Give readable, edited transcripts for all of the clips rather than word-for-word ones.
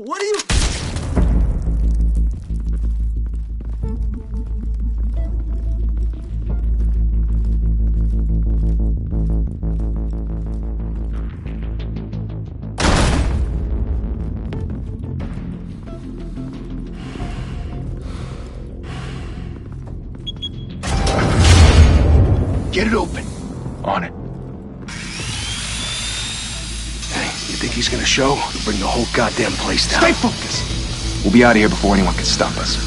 What are you... Get it open. On it. Hey, you think he's gonna show? He'll bring the whole goddamn place down. Stay focused! We'll be out of here before anyone can stop us.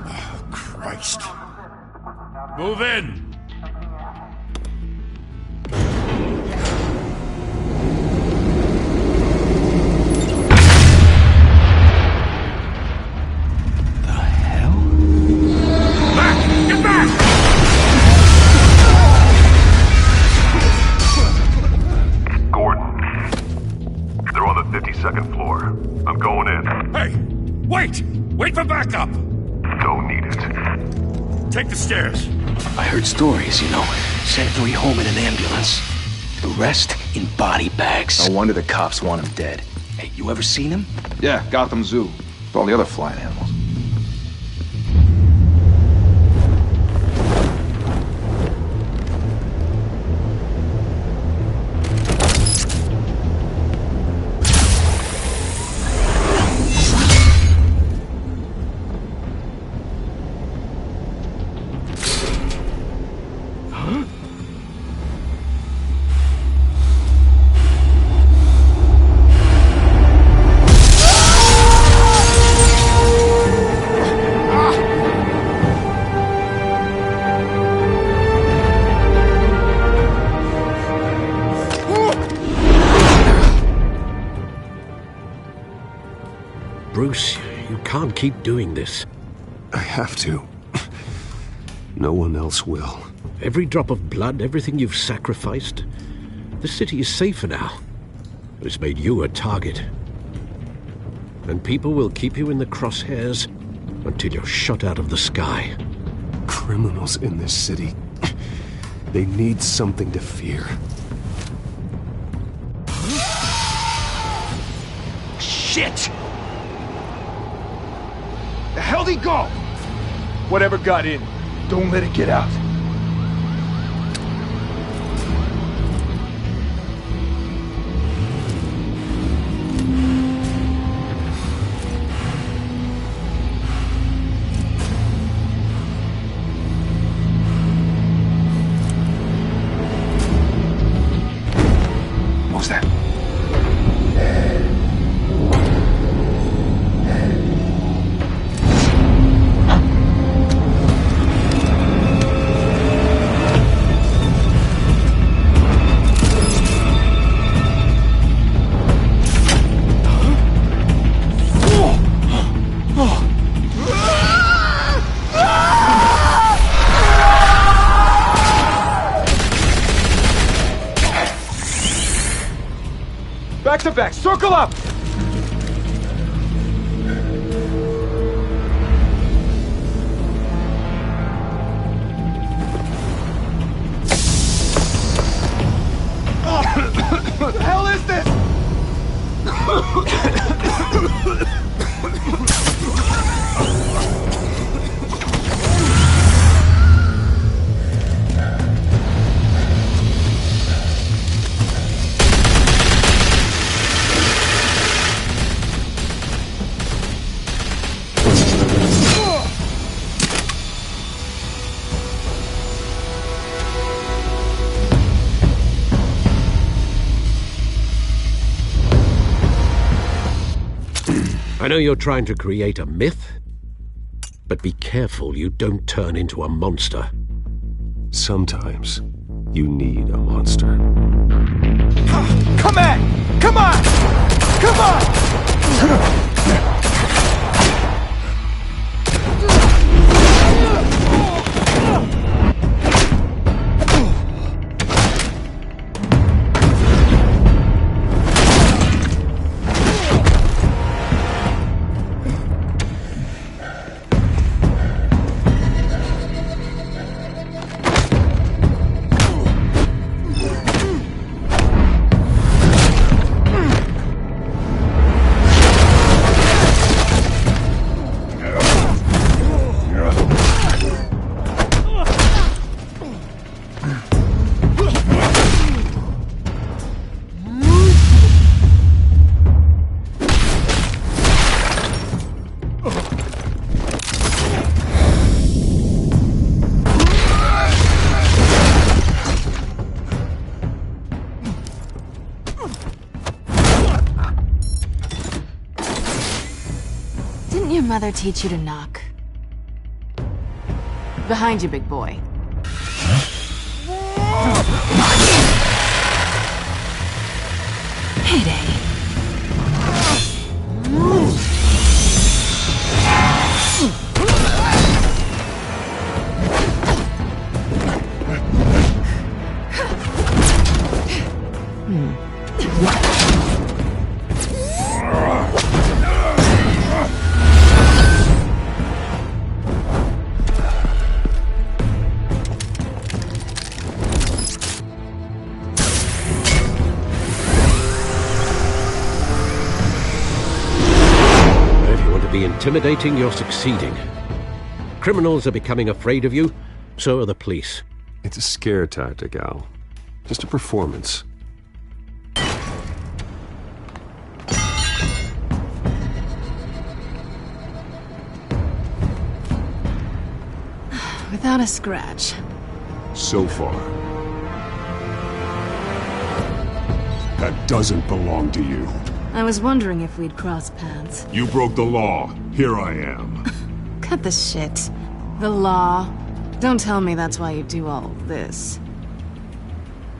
Oh, Christ. Move in! Wait for backup! Don't need it. Take the stairs. I heard stories, you know. Sent 3 home in an ambulance. The rest in body bags. No wonder the cops want him dead. Hey, you ever seen him? Yeah, Gotham Zoo. With all the other flying animals. Bruce, you can't keep doing this. I have to. No one else will. Every drop of blood, everything you've sacrificed. The city is safer now. But it's made you a target. And people will keep you in the crosshairs until you're shot out of the sky. Criminals in this city. They need something to fear. Shit! The hell'd he go? Whatever got in, don't let it get out. What was that? Back to back, circle up! What the hell is this? I know you're trying to create a myth, but be careful you don't turn into a monster. Sometimes you need a monster. Come on! Come on! Come on! Didn't your mother teach you to knock? Behind you, big boy. Payday. Intimidating, you're succeeding. Criminals are becoming afraid of you, so are the police. It's a scare tactic, Al. Just a performance. Without a scratch. So far. That doesn't belong to you. I was wondering if we'd cross paths. You broke the law. Here I am. Cut the shit. The law. Don't tell me that's why you do all this.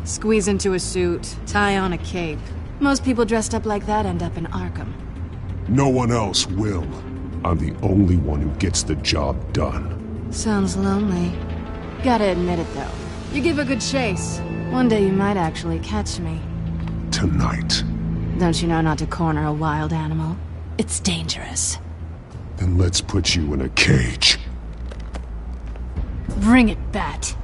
Squeeze into a suit, tie on a cape. Most people dressed up like that end up in Arkham. No one else will. I'm the only one who gets the job done. Sounds lonely. Gotta admit it, though. You give a good chase. One day you might actually catch me. Tonight. Don't you know not to corner a wild animal? It's dangerous. Then let's put you in a cage. Bring it, Bat.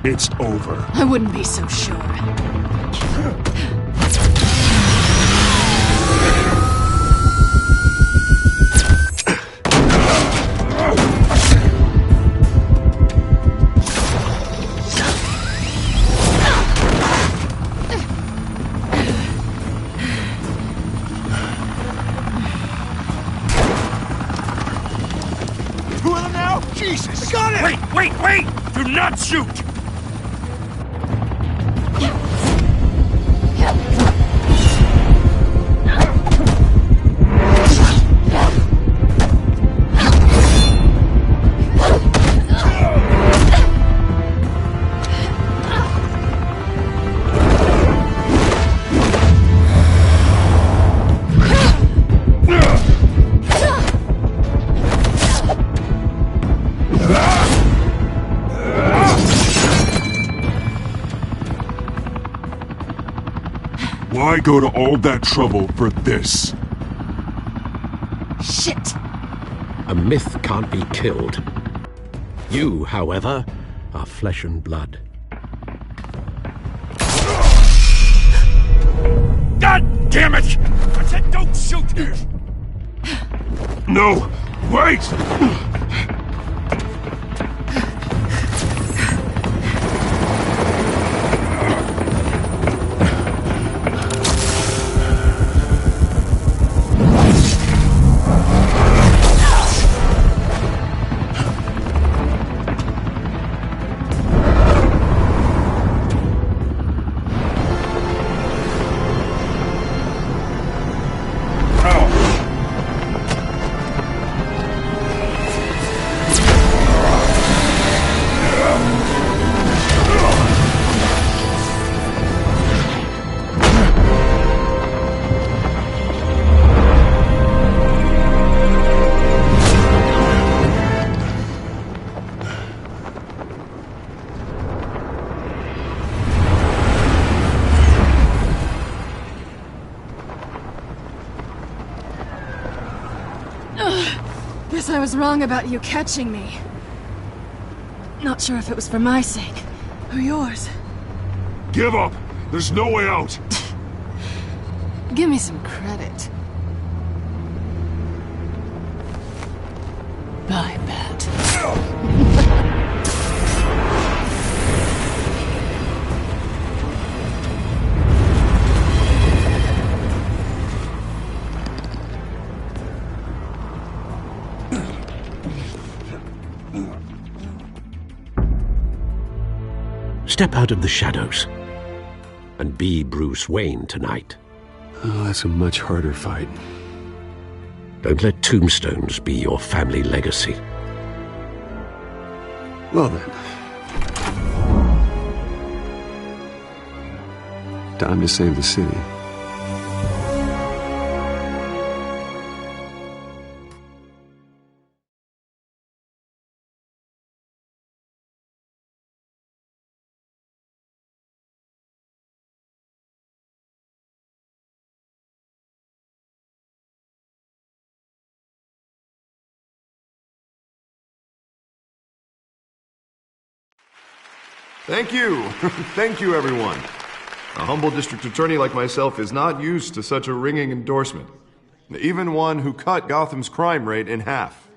It's over. I wouldn't be so sure. Who are them now? Jesus! Got it! Wait! Do not shoot! Why go to all that trouble for this? Shit! A myth can't be killed. You, however, are flesh and blood. God damn it! I said don't shoot! No! Wait! Guess I was wrong about you catching me. Not sure if it was for my sake, or yours. Give up! There's no way out! Give me some credit. Bye, Pat. Step out of the shadows and be Bruce Wayne tonight. Oh, that's a much harder fight. Don't let tombstones be your family legacy. Well then. Time to save the city. Thank you. Thank you, everyone. A humble district attorney like myself is not used to such a ringing endorsement. Even one who cut Gotham's crime rate in half.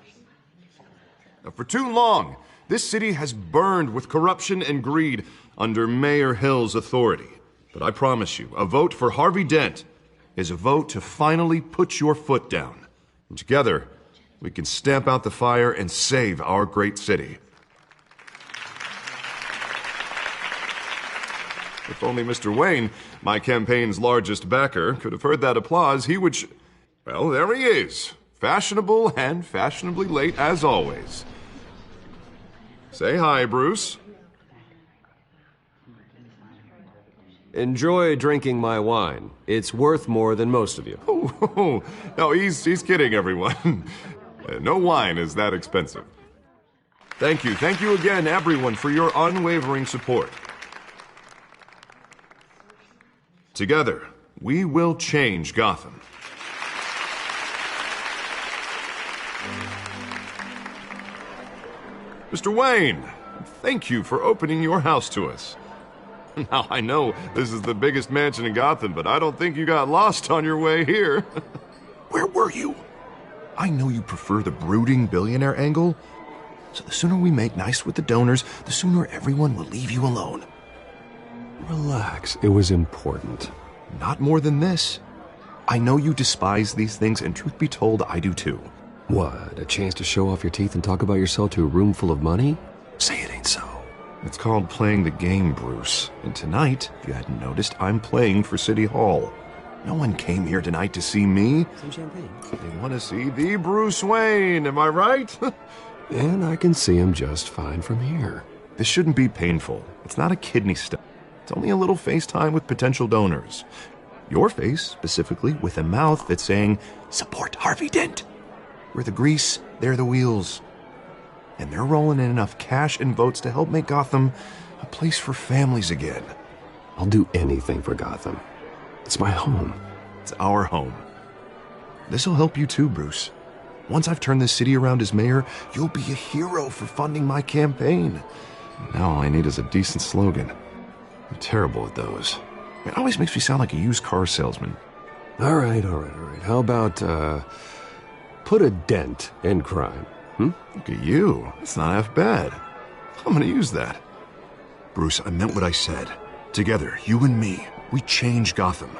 For too long, this city has burned with corruption and greed under Mayor Hill's authority. But I promise you, a vote for Harvey Dent is a vote to finally put your foot down. And together, we can stamp out the fire and save our great city. If only Mr. Wayne, my campaign's largest backer, could have heard that applause, he would well, there he is. Fashionable and fashionably late as always. Say hi, Bruce. Enjoy drinking my wine. It's worth more than most of you. Oh, no, he's kidding, everyone. No wine is that expensive. Thank you again, everyone, for your unwavering support. Together, we will change Gotham. Mr. Wayne, thank you for opening your house to us. Now, I know this is the biggest mansion in Gotham, but I don't think you got lost on your way here. Where were you? I know you prefer the brooding billionaire angle, so the sooner we make nice with the donors, the sooner everyone will leave you alone. Relax, it was important. Not more than this. I know you despise these things, and truth be told, I do too. What, a chance to show off your teeth and talk about yourself to a room full of money? Say it ain't so. It's called playing the game, Bruce. And tonight, if you hadn't noticed, I'm playing for City Hall. No one came here tonight to see me. Some champagne. They want to see the Bruce Wayne, am I right? And I can see him just fine from here. This shouldn't be painful. It's not a kidney stone. It's only a little FaceTime with potential donors. Your face, specifically, with a mouth that's saying, support Harvey Dent. We're the grease, they're the wheels. And they're rolling in enough cash and votes to help make Gotham a place for families again. I'll do anything for Gotham. It's my home. It's our home. This'll help you too, Bruce. Once I've turned this city around as mayor, you'll be a hero for funding my campaign. Now all I need is a decent slogan. I'm terrible at those. It always makes me sound like a used car salesman. All right. How about, put a dent in crime? Look at you. That's not half bad. I'm gonna use that. Bruce, I meant what I said. Together, you and me, we change Gotham.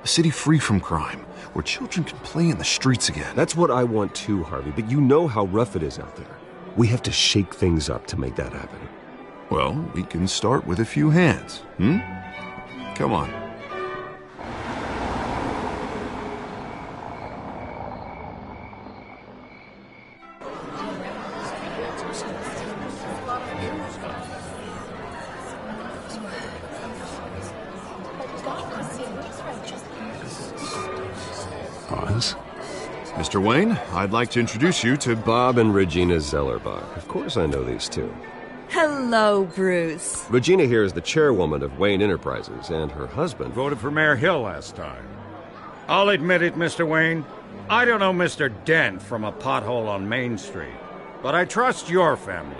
A city free from crime, where children can play in the streets again. That's what I want too, Harvey, but you know how rough it is out there. We have to shake things up to make that happen. Well, we can start with a few hands, Come on. Pause. Mr. Wayne, I'd like to introduce you to Bob and Regina Zellerbach. Of course I know these two. Hello, Bruce. Regina here is the chairwoman of Wayne Enterprises, and her husband Voted for Mayor Hill last time. I'll admit it, Mr. Wayne. I don't know Mr. Dent from a pothole on Main Street, but I trust your family.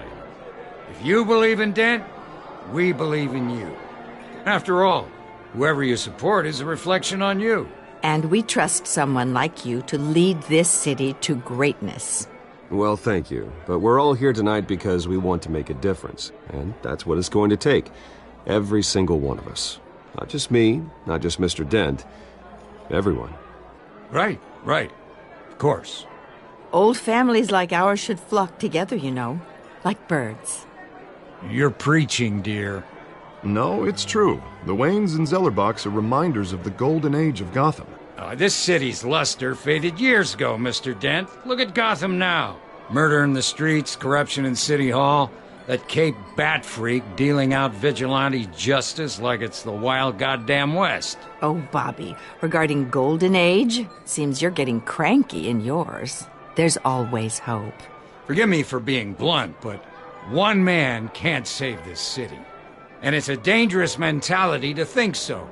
If you believe in Dent, we believe in you. After all, whoever you support is a reflection on you. And we trust someone like you to lead this city to greatness. Well, thank you. But we're all here tonight because we want to make a difference. And that's what it's going to take. Every single one of us. Not just me, not just Mr. Dent. Everyone. Right. Of course. Old families like ours should flock together, you know. Like birds. You're preaching, dear. No, it's true. The Waynes and Zellerbachs are reminders of the golden age of Gotham. This city's luster faded years ago, Mr. Dent. Look at Gotham now. Murder in the streets, corruption in City Hall, that Cape Bat freak dealing out vigilante justice like it's the wild goddamn West. Oh, Bobby, regarding Golden Age, seems you're getting cranky in yours. There's always hope. Forgive me for being blunt, but one man can't save this city. And it's a dangerous mentality to think so.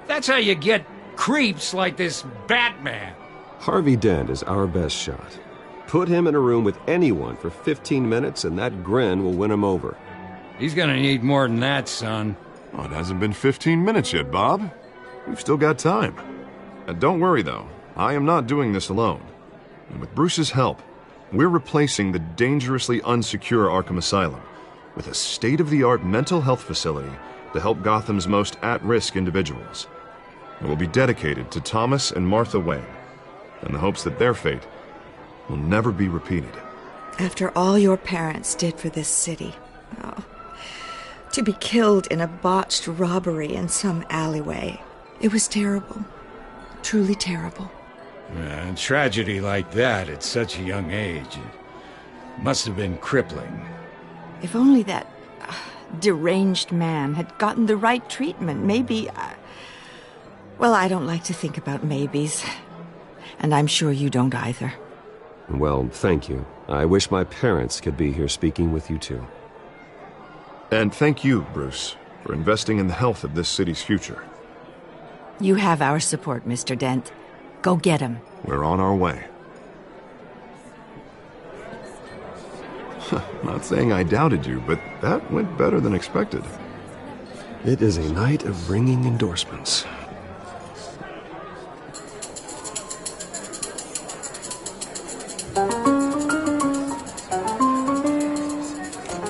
That's how you get creeps like this Batman. Harvey Dent is our best shot. Put him in a room with anyone for 15 minutes and that grin will win him over. He's gonna need more than that, son. Oh, it hasn't been 15 minutes yet, Bob. We've still got time. And don't worry, though. I am not doing this alone. And with Bruce's help, we're replacing the dangerously unsecure Arkham Asylum with a state-of-the-art mental health facility to help Gotham's most at-risk individuals. It will be dedicated to Thomas and Martha Wayne, in the hopes that their fate will never be repeated. After all your parents did for this city, to be killed in a botched robbery in some alleyway, it was terrible. Truly terrible. A tragedy like that at such a young age, it must have been crippling. If only that deranged man had gotten the right treatment, maybe... Well, I don't like to think about maybes. And I'm sure you don't either. Well, thank you. I wish my parents could be here speaking with you too. And thank you, Bruce, for investing in the health of this city's future. You have our support, Mr. Dent. Go get him. We're on our way. Not saying I doubted you, but that went better than expected. It is a night of ringing endorsements.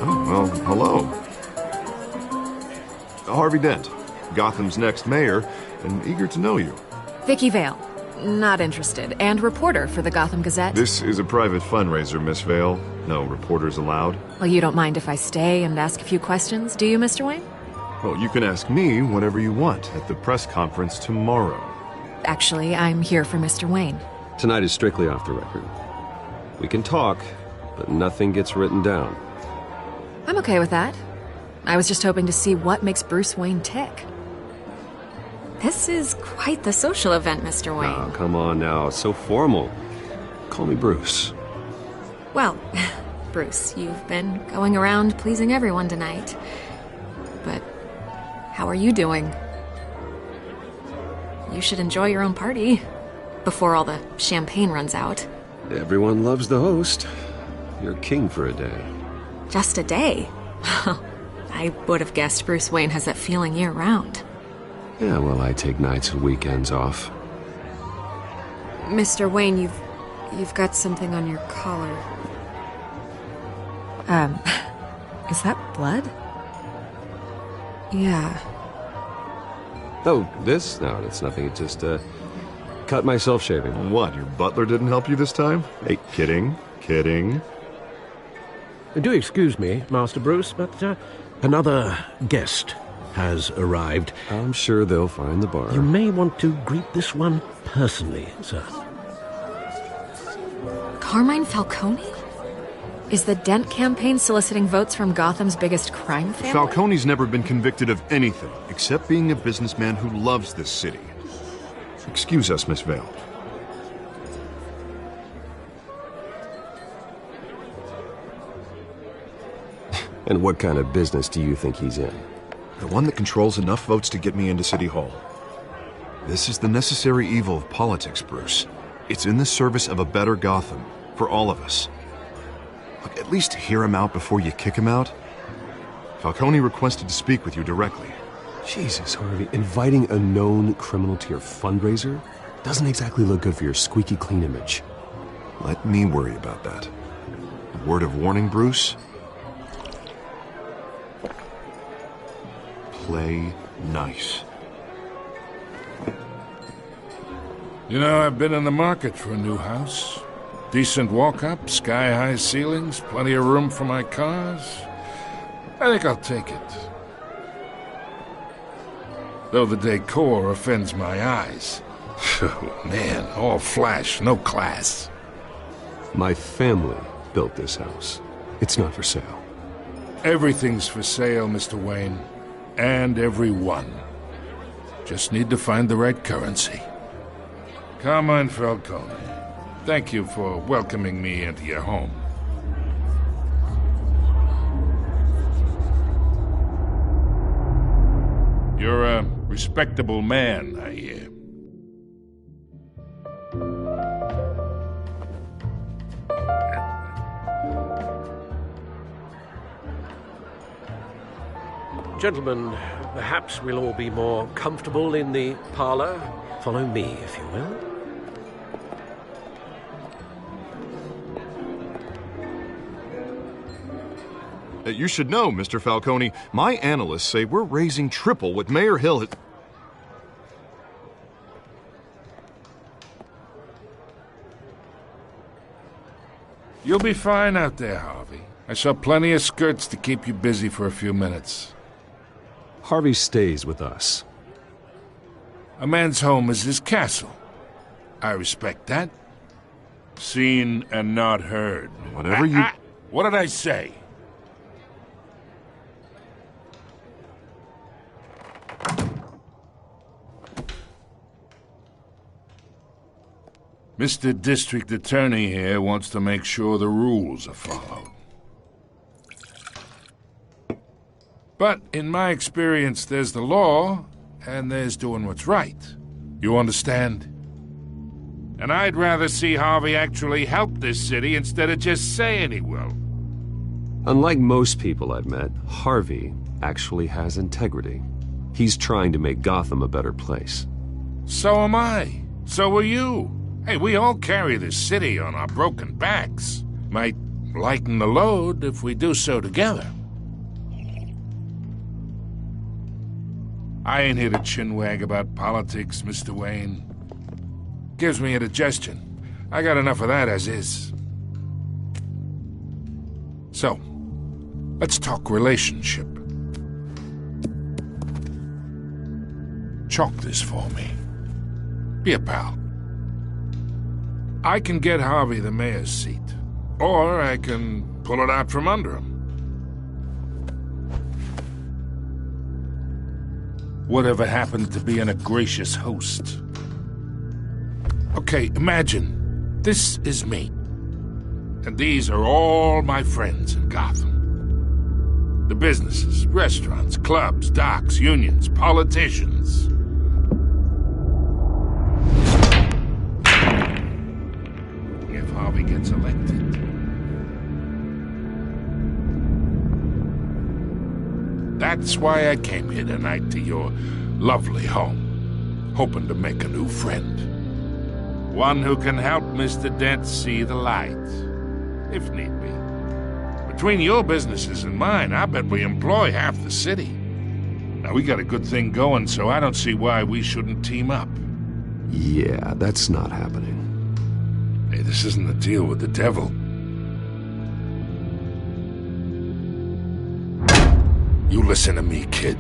Oh, well, hello. Harvey Dent, Gotham's next mayor, and eager to know you. Vicky Vale. Not interested. And reporter for the Gotham Gazette. This is a private fundraiser, Miss Vale. No reporters allowed. Well, you don't mind if I stay and ask a few questions, do you, Mr. Wayne? Well, you can ask me whatever you want at the press conference tomorrow. Actually, I'm here for Mr. Wayne. Tonight is strictly off the record. We can talk, but nothing gets written down. I'm okay with that. I was just hoping to see what makes Bruce Wayne tick. This is quite the social event, Mr. Wayne. Oh, come on now. It's so formal. Call me Bruce. Well, Bruce, you've been going around pleasing everyone tonight. But how are you doing? You should enjoy your own party before all the champagne runs out. Everyone loves the host. You're king for a day. Just a day? I would have guessed Bruce Wayne has that feeling year-round. Yeah, well, I take nights and weekends off. Mr. Wayne, you've got something on your collar. Is that blood? Yeah. Oh, this? No, it's nothing. It just, cut myself shaving. What, your butler didn't help you this time? Hey, kidding. Do excuse me, Master Bruce, but another guest has arrived. I'm sure they'll find the bar. You may want to greet this one personally, sir. Carmine Falcone? Is the Dent campaign soliciting votes from Gotham's biggest crime family? Falcone's never been convicted of anything, except being a businessman who loves this city. Excuse us, Miss Vale. And what kind of business do you think he's in? The one that controls enough votes to get me into City Hall. This is the necessary evil of politics, Bruce. It's in the service of a better Gotham, for all of us. Look, at least hear him out before you kick him out. Falcone requested to speak with you directly. Jesus, Harvey, inviting a known criminal to your fundraiser doesn't exactly look good for your squeaky clean image. Let me worry about that. A word of warning, Bruce? Play nice. You know, I've been in the market for a new house. Decent walk-up, sky-high ceilings, plenty of room for my cars. I think I'll take it. Though the decor offends my eyes. Oh, man, all flash, no class. My family built this house. It's not for sale. Everything's for sale, Mr. Wayne. And everyone. Just need to find the right currency. Carmine Falcone, thank you for welcoming me into your home. You're a respectable man, I hear. Gentlemen, perhaps we'll all be more comfortable in the parlor. Follow me, if you will. You should know, Mr. Falcone, my analysts say we're raising triple what Mayor Hill had... You'll be fine out there, Harvey. I saw plenty of skirts to keep you busy for a few minutes. Harvey stays with us. A man's home is his castle. I respect that. Seen and not heard. Whatever you... What did I say? Mr. District Attorney here wants to make sure the rules are followed. But in my experience, there's the law, and there's doing what's right. You understand? And I'd rather see Harvey actually help this city instead of just saying he will. Unlike most people I've met, Harvey actually has integrity. He's trying to make Gotham a better place. So am I. So are you. Hey, we all carry this city on our broken backs. Might lighten the load if we do so together. I ain't here to chinwag about politics, Mr. Wayne. Gives me indigestion. I got enough of that as is. So, let's talk relationship. Chalk this for me. Be a pal. I can get Harvey the mayor's seat, or I can pull it out from under him. Whatever happened to being a gracious host? Okay, imagine, this is me. And these are all my friends in Gotham. The businesses, restaurants, clubs, docks, unions, politicians. If Harvey gets elected. That's why I came here tonight to your lovely home, hoping to make a new friend. One who can help Mr. Dent see the light, if need be. Between your businesses and mine, I bet we employ half the city. Now, we got a good thing going, so I don't see why we shouldn't team up. Yeah, that's not happening. Hey, this isn't a deal with the devil. You listen to me, kid.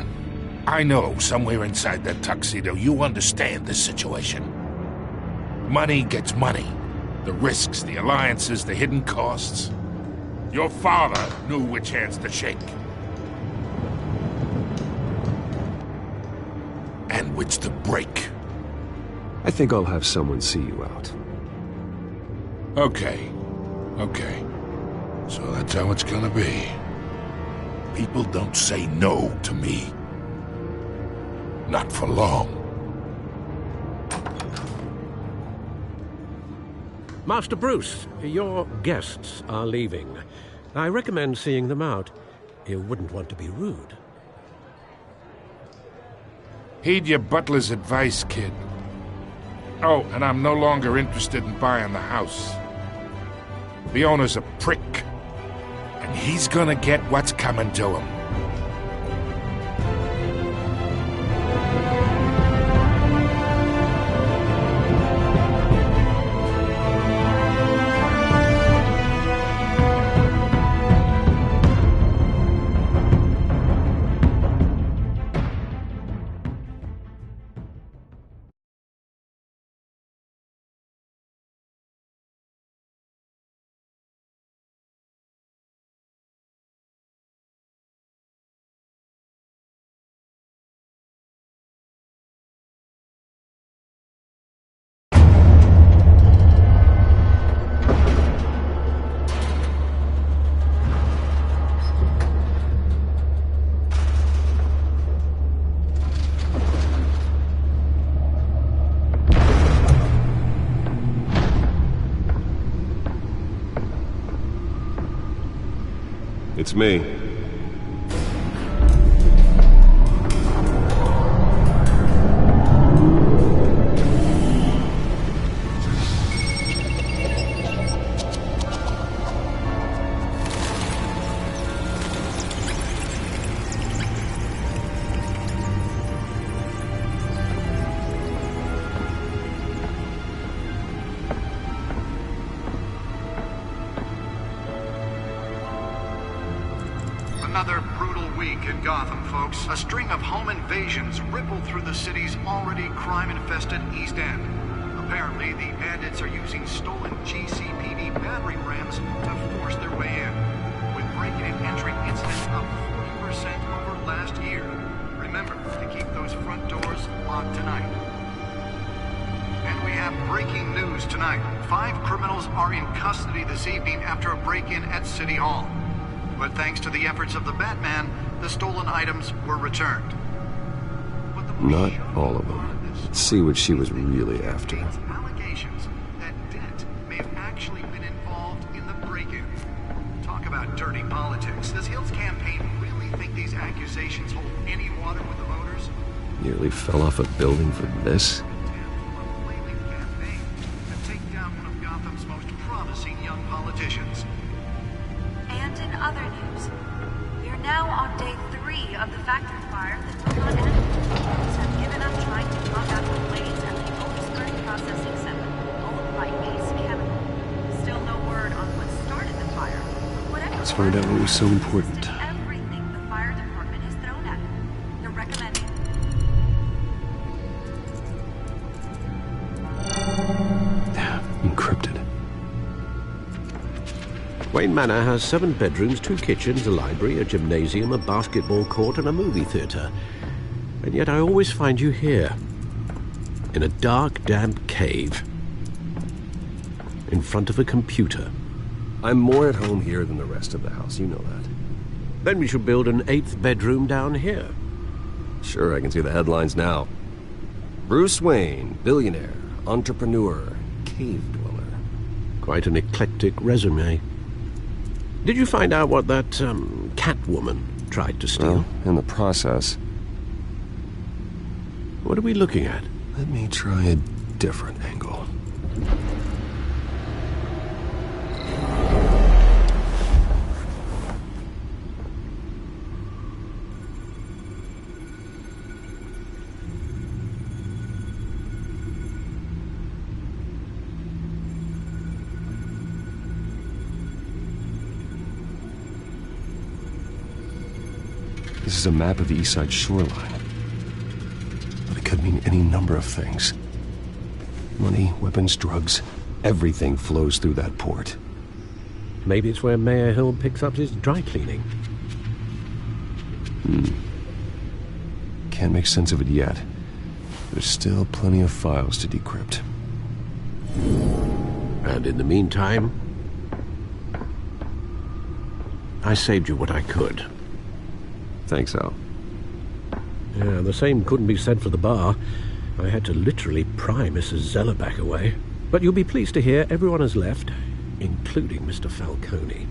I know somewhere inside that tuxedo you understand this situation. Money gets money. The risks, the alliances, the hidden costs. Your father knew which hands to shake. And which to break. I think I'll have someone see you out. Okay. So that's how it's gonna be. People don't say no to me. Not for long. Master Bruce, your guests are leaving. I recommend seeing them out. You wouldn't want to be rude. Heed your butler's advice, kid. Oh, and I'm no longer interested in buying the house. The owner's a prick, and he's gonna get what's coming to him. It's me. Another brutal week in Gotham, folks. A string of home invasions rippled through the city's already crime-infested East End. Apparently, the bandits are using stolen GCPD battering rams to force their way in, with break-in and entry incidents up 40% over last year. Remember to keep those front doors locked tonight. And we have breaking news tonight. 5 criminals are in custody this evening after a break-in at City Hall. But thanks to the efforts of the Batman, the stolen items were returned. Not all of them. Let's see what she was really after. Allegations that Dent may have actually been involved in the break-in. Talk about dirty politics. Does Hill's campaign really think these accusations hold any water with the voters? Nearly fell off a building for this? To take down one of Gotham's most promising young politicians. And in other news, we are now on day 3 of the factory fire that took on Police have given up trying to knock out the blaze at the Otisburg Processing Center, owned by Ace Chemical. Still no word on what started the fire. Whatever. Let's find out what was so important. Everything the fire department has thrown at it. They're recommending. Encrypted. Wayne Manor has 7 bedrooms, 2 kitchens, a library, a gymnasium, a basketball court, and a movie theater. And yet I always find you here, in a dark, damp cave, in front of a computer. I'm more at home here than the rest of the house, you know that. Then we should build an 8th bedroom down here. Sure, I can see the headlines now. Bruce Wayne, billionaire, entrepreneur, cave dweller. Quite an eclectic resume. Did you find out what that, Catwoman tried to steal? Well, in the process. What are we looking at? Let me try a different angle. This is a map of the East Side shoreline. But it could mean any number of things. Money, weapons, drugs, everything flows through that port. Maybe it's where Mayor Hill picks up his dry cleaning. Can't make sense of it yet. There's still plenty of files to decrypt. And in the meantime, I saved you what I could. Thanks, Al. Yeah, the same couldn't be said for the bar. I had to literally pry Mrs. Zellerback away. But you'll be pleased to hear everyone has left, including Mr. Falcone.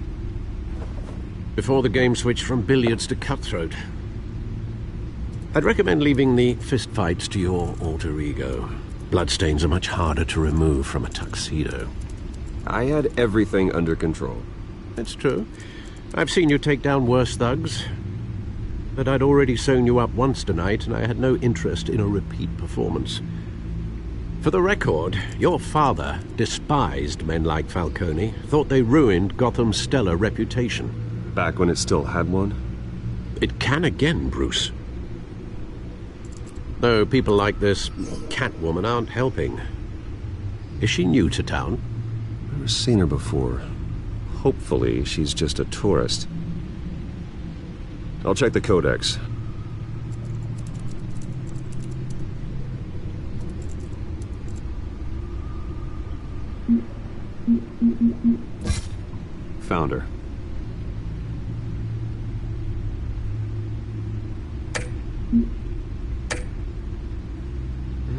Before the game switched from billiards to cutthroat. I'd recommend leaving the fistfights to your alter ego. Bloodstains are much harder to remove from a tuxedo. I had everything under control. That's true. I've seen you take down worse thugs. But I'd already sewn you up once tonight, and I had no interest in a repeat performance. For the record, your father despised men like Falcone, thought they ruined Gotham's stellar reputation. Back when it still had one? It can again, Bruce. Though people like this Catwoman aren't helping. Is she new to town? Never seen her before. Hopefully, she's just a tourist. I'll check the codex. Found her.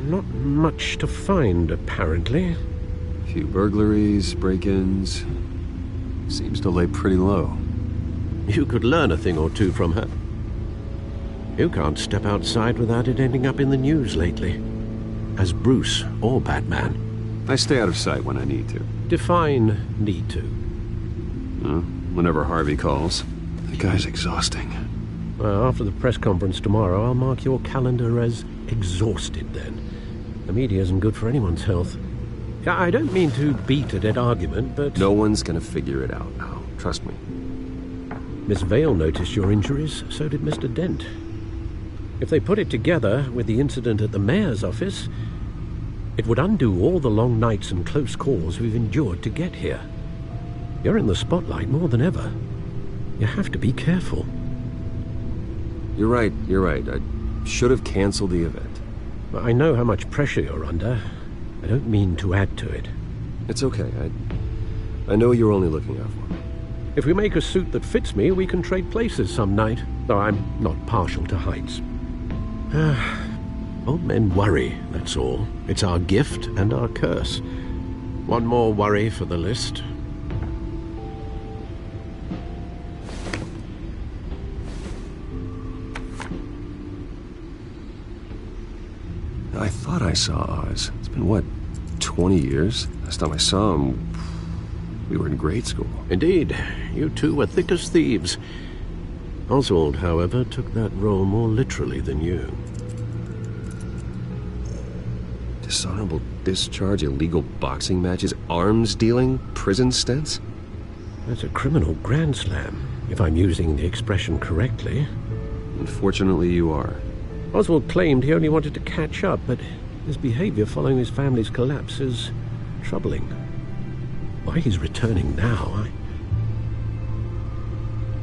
Not much to find, apparently. A few burglaries, break-ins. Seems to lay pretty low. You could learn a thing or two from her. You can't step outside without it ending up in the news lately. As Bruce or Batman. I stay out of sight when I need to. Define need to. Whenever Harvey calls. The guy's exhausting. Well, after the press conference tomorrow, I'll mark your calendar as exhausted then. The media isn't good for anyone's health. I don't mean to beat a dead argument, but... No one's gonna figure it out now. Trust me. Miss Vale noticed your injuries, so did Mr. Dent. If they put it together with the incident at the mayor's office, it would undo all the long nights and close calls we've endured to get here. You're in the spotlight more than ever. You have to be careful. You're right. I should have canceled the event. I know how much pressure you're under. I don't mean to add to it. It's okay. I know you're only looking out for me. If we make a suit that fits me, we can trade places some night, though I'm not partial to heights. Old men worry, that's all. It's our gift and our curse. One more worry for the list. I thought I saw Oz. It's been, what, 20 years? Last time I saw him, we were in grade school. Indeed. You two were thick as thieves. Oswald, however, took that role more literally than you. Dishonorable discharge, illegal boxing matches, arms dealing, prison stints? That's a criminal grand slam, if I'm using the expression correctly. Unfortunately, you are. Oswald claimed he only wanted to catch up, but his behavior following his family's collapse is troubling. Why he's returning now, I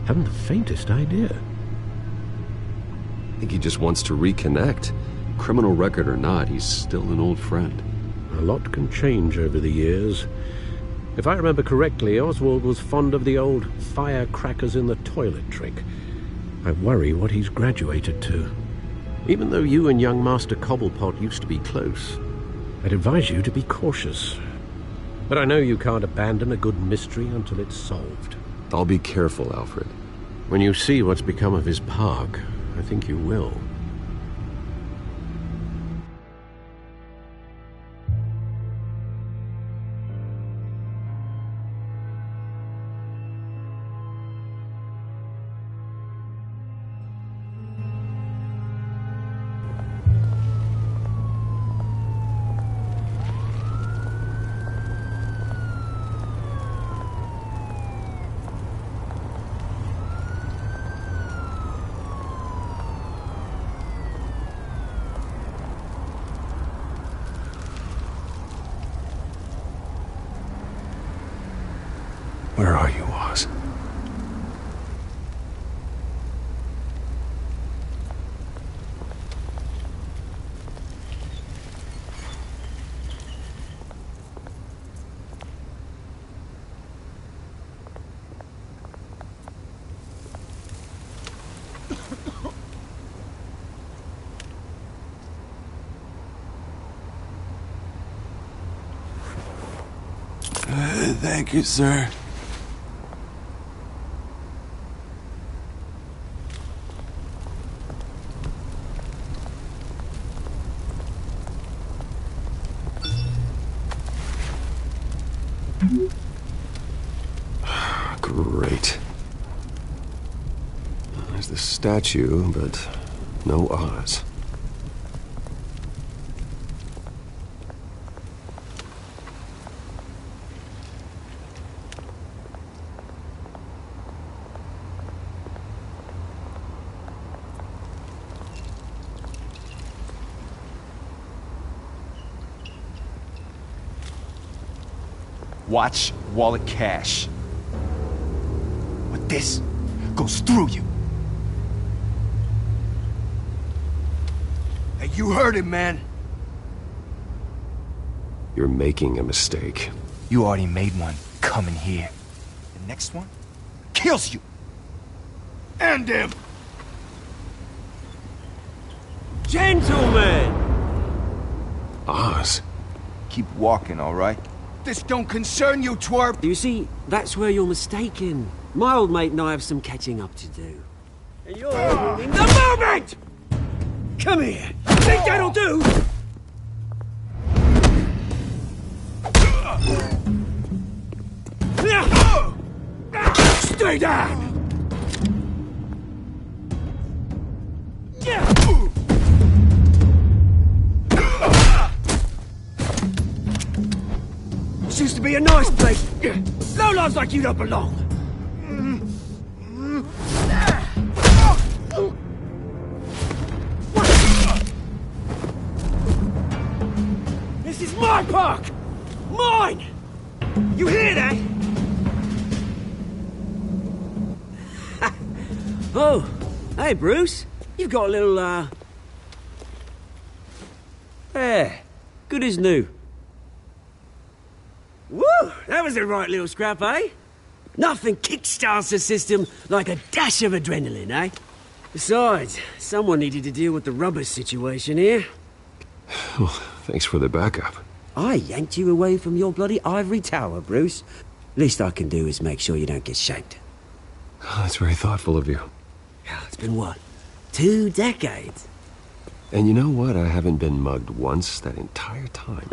haven't the faintest idea. I think he just wants to reconnect. Criminal record or not, he's still an old friend. A lot can change over the years. If I remember correctly, Oswald was fond of the old firecrackers in the toilet trick. I worry what he's graduated to. Even though you and young Master Cobblepot used to be close, I'd advise you to be cautious. But I know you can't abandon a good mystery until it's solved. I'll be careful, Alfred. When you see what's become of his park, I think you will. Thank you, sir. Great. There's the statue, but no Oz. Watch wallet cash. What this goes through you. Hey, you heard him, man. You're making a mistake. You already made one coming here. The next one kills you. And him. Gentlemen! Oz. Keep walking, all right? This don't concern you, twerp! You see, that's where you're mistaken. My old mate and I have some catching up to do. And you're ruining the moment! Come here! Think that'll do? Stay down! This used to be a nice place. Lowlifes like you don't belong. This is my park! Mine! You hear that? Oh, hey Bruce. You've got a little, there. Good as new. Woo! That was a right little scrap, eh? Nothing kickstarts the system like a dash of adrenaline, eh? Besides, someone needed to deal with the rubber situation here. Well, thanks for the backup. I yanked you away from your bloody ivory tower, Bruce. Least I can do is make sure you don't get shanked. Oh, that's very thoughtful of you. It's been what? 2 decades? And you know what? I haven't been mugged once that entire time.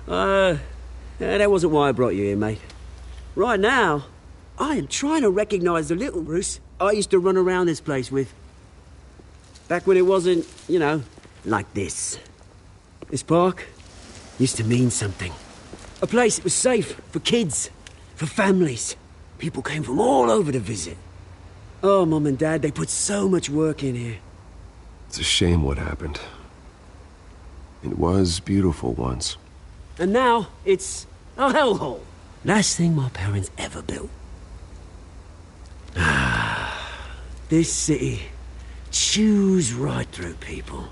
That wasn't why I brought you here, mate. Right now, I am trying to recognize the little Bruce I used to run around this place with. Back when it wasn't, you know, like this. This park used to mean something. A place that was safe for kids, for families. People came from all over to visit. Oh, Mum and Dad, they put so much work in here. It's a shame what happened. It was beautiful once. And now, it's a hellhole. Last thing my parents ever built. This city chews right through people.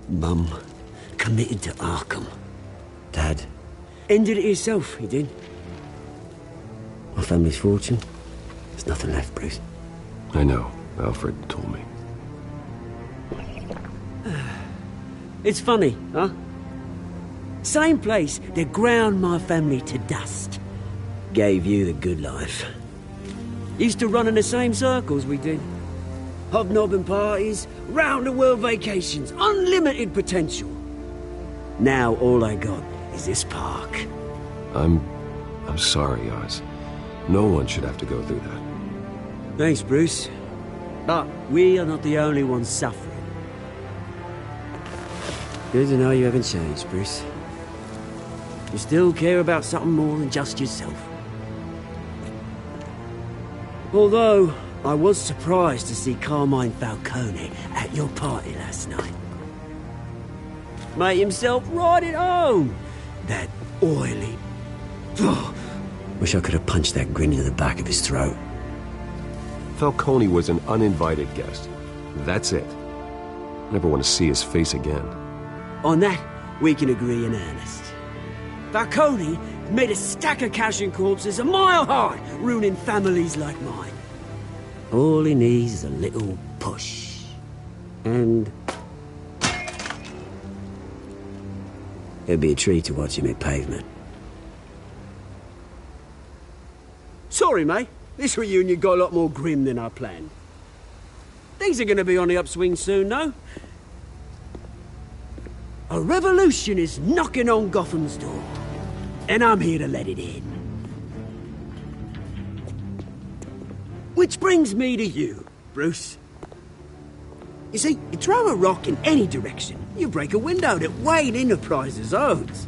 Mum committed to Arkham. Dad ended it himself, he did. My family's fortune, there's nothing left, Bruce. I know. Alfred told me. It's funny, huh? Same place that ground my family to dust. Gave you the good life. Used to run in the same circles we did. Hobnobbing parties, round-the-world vacations, unlimited potential. Now all I got is this park. I'm sorry, Oz. No one should have to go through that. Thanks, Bruce. But we are not the only ones suffering. Good to know you haven't changed, Bruce. You still care about something more than just yourself. Although, I was surprised to see Carmine Falcone at your party last night. Made himself right at home. That oily... Oh, wish I could have punched that grin into the back of his throat. Falcone was an uninvited guest. That's it. Never want to see his face again. On that, we can agree in earnest. Falcone made a stack of cash and corpses a mile high, ruining families like mine. All he needs is a little push. And... It'd be a treat to watch him hit pavement. Sorry, mate. This reunion got a lot more grim than I planned. Things are going to be on the upswing soon, though. A revolution is knocking on Gotham's door, and I'm here to let it in. Which brings me to you, Bruce. You see, you throw a rock in any direction, you break a window that Wayne Enterprises owns.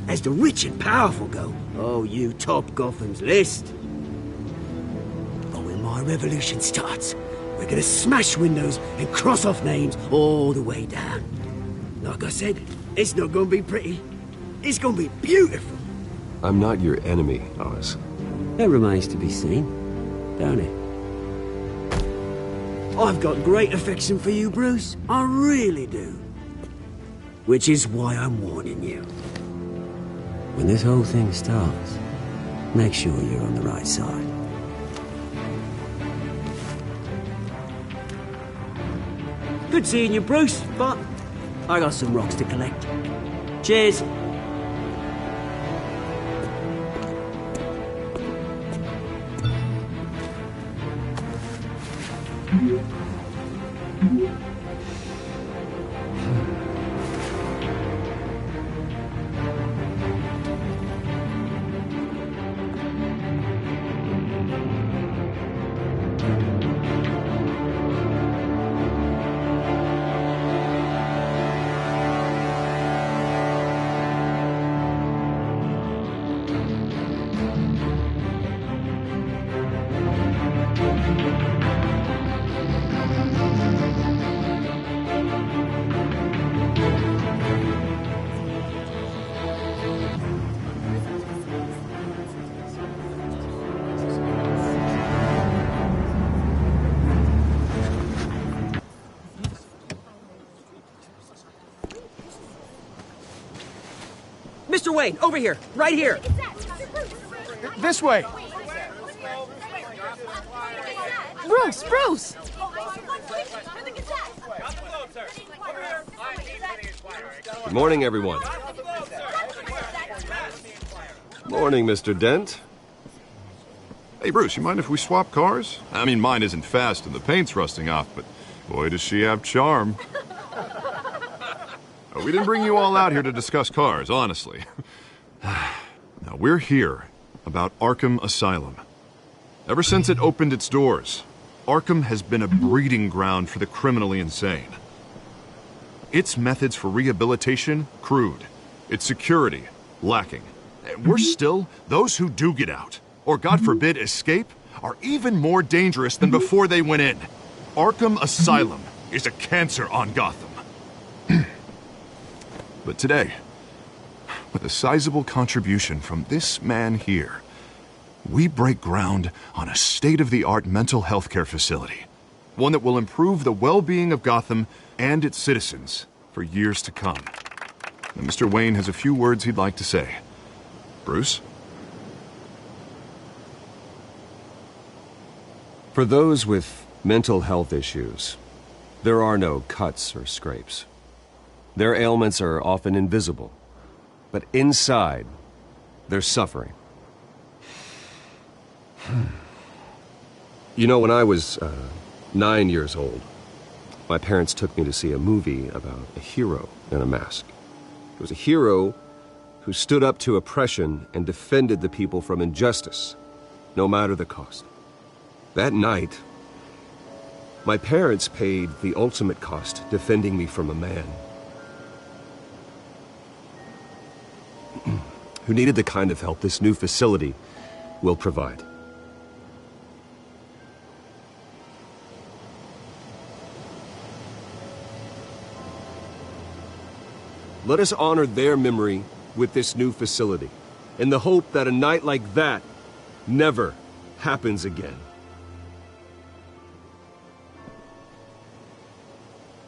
As the rich and powerful go, oh, you top Gotham's list. But when my revolution starts, we're gonna smash windows and cross off names all the way down. Like I said, it's not gonna be pretty. It's gonna be beautiful. I'm not your enemy, Oz. That remains to be seen, don't it? I've got great affection for you, Bruce. I really do. Which is why I'm warning you. When this whole thing starts, make sure you're on the right side. Good seeing you, Bruce, but I got some rocks to collect. Cheers. Mr. Wayne, over here, right here. This way. Bruce, Bruce! Good morning, everyone. Morning, Mr. Dent. Hey, Bruce, you mind if we swap cars? I mean, mine isn't fast and the paint's rusting off, but boy, does she have charm. We didn't bring you all out here to discuss cars, honestly. Now, we're here about Arkham Asylum. Ever since it opened its doors, Arkham has been a breeding ground for the criminally insane. Its methods for rehabilitation, crude. Its security, lacking. And worse still, those who do get out, or God forbid, escape, are even more dangerous than before they went in. Arkham Asylum is a cancer on Gotham. But today, with a sizable contribution from this man here, we break ground on a state-of-the-art mental health care facility. One that will improve the well-being of Gotham and its citizens for years to come. Now, Mr. Wayne has a few words he'd like to say. Bruce? For those with mental health issues, there are no cuts or scrapes. Their ailments are often invisible, but inside, they're suffering. You know, when I was 9 years old, my parents took me to see a movie about a hero in a mask. It was a hero who stood up to oppression and defended the people from injustice, no matter the cost. That night, my parents paid the ultimate cost defending me from a man who needed the kind of help this new facility will provide. Let us honor their memory with this new facility, in the hope that a night like that never happens again.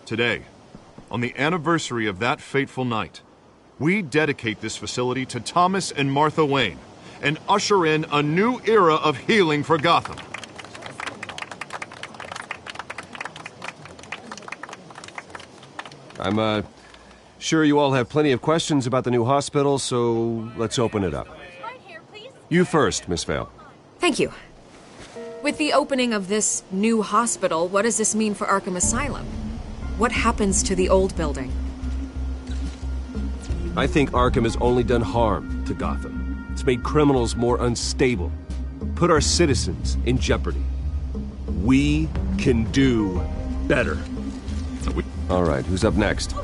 Today, on the anniversary of that fateful night, we dedicate this facility to Thomas and Martha Wayne and usher in a new era of healing for Gotham. Sure, you all have plenty of questions about the new hospital, so let's open it up. You first, Miss Vale. Thank you. With the opening of this new hospital, what does this mean for Arkham Asylum? What happens to the old building? I think Arkham has only done harm to Gotham. It's made criminals more unstable, put our citizens in jeopardy. We can do better. All right, who's up next?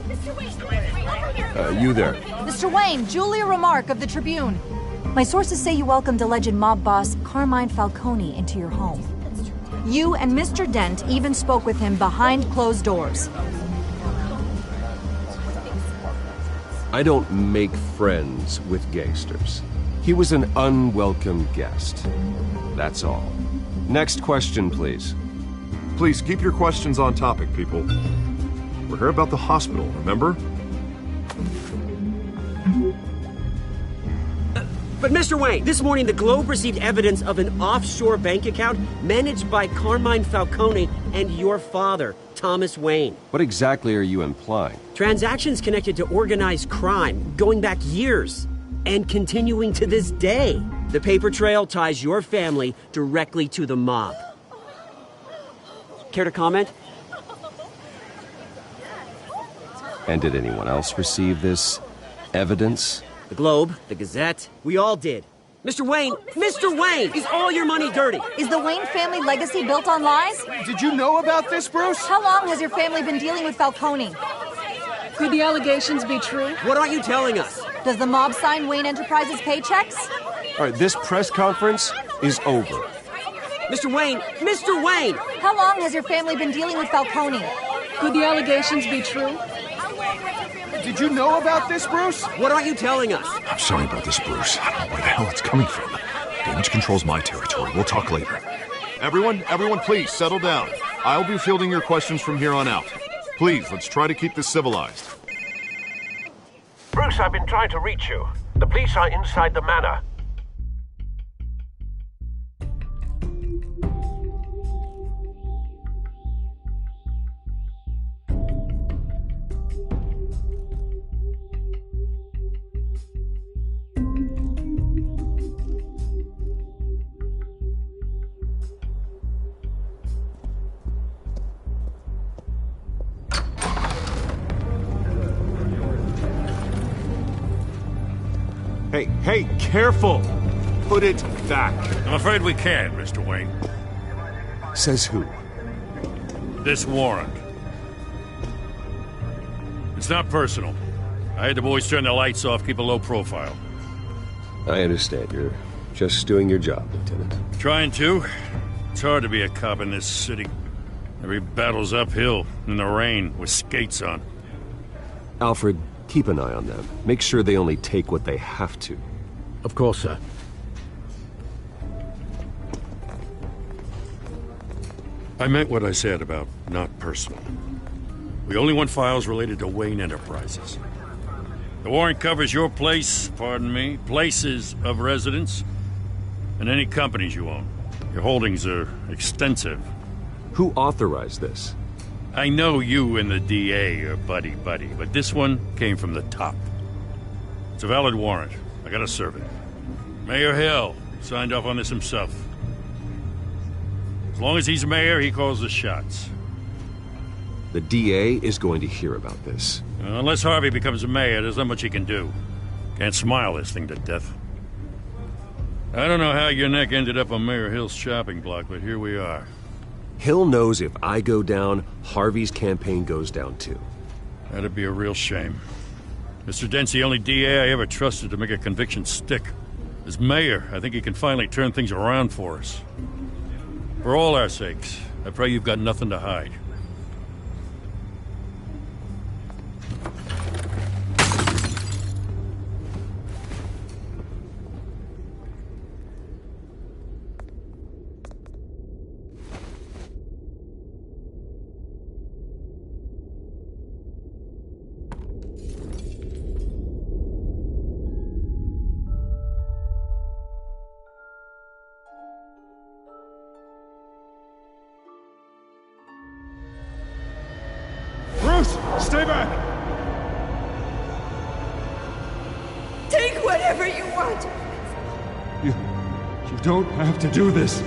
You there. Mr. Wayne, Julia Remark of the Tribune. My sources say you welcomed alleged mob boss Carmine Falcone into your home. You and Mr. Dent even spoke with him behind closed doors. I don't make friends with gangsters. He was an unwelcome guest. That's all. Next question, please. Please keep your questions on topic, people. We're here about the hospital, remember? But Mr. Wayne, this morning the Globe received evidence of an offshore bank account managed by Carmine Falcone and your father, Thomas Wayne. What exactly are you implying? Transactions connected to organized crime, going back years, and continuing to this day. The paper trail ties your family directly to the mob. Care to comment? And did anyone else receive this evidence? The Globe, the Gazette, we all did. Mr. Wayne, is all your money dirty? Is the Wayne family legacy built on lies? Did you know about this, Bruce? How long has your family been dealing with Falcone? Could the allegations be true? What aren't you telling us? Does the mob sign Wayne Enterprises paychecks? All right, this press conference is over. Mr. Wayne! How long has your family been dealing with Falcone? Could the allegations be true? Did you know about this, Bruce? What aren't you telling us? I'm sorry about this, Bruce. I don't know where the hell it's coming from. Damage control's my territory. We'll talk later. Everyone, please settle down. I'll be fielding your questions from here on out. Please, let's try to keep this civilized. Bruce, I've been trying to reach you. The police are inside the manor. Hey, careful! Put it back. I'm afraid we can't, Mr. Wayne. Says who? This warrant. It's not personal. I had the boys turn the lights off, keep a low profile. I understand. You're just doing your job, Lieutenant. Trying to. It's hard to be a cop in this city. Every battle's uphill, in the rain, with skates on. Alfred, keep an eye on them. Make sure they only take what they have to. Of course, sir. I meant what I said about not personal. We only want files related to Wayne Enterprises. The warrant covers your place, pardon me, places of residence, and any companies you own. Your holdings are extensive. Who authorized this? I know you and the DA are buddy-buddy, but this one came from the top. It's a valid warrant. I gotta serve it. Mayor Hill signed off on this himself. As long as he's mayor, he calls the shots. The DA is going to hear about this. Unless Harvey becomes mayor, there's not much he can do. Can't smile this thing to death. I don't know how your neck ended up on Mayor Hill's shopping block, but here we are. Hill knows if I go down, Harvey's campaign goes down too. That'd be a real shame. Mr. Dent's the only DA I ever trusted to make a conviction stick. As mayor, I think he can finally turn things around for us. For all our sakes, I pray you've got nothing to hide. Bruce, stay back! whatever you want. You don't have to do this.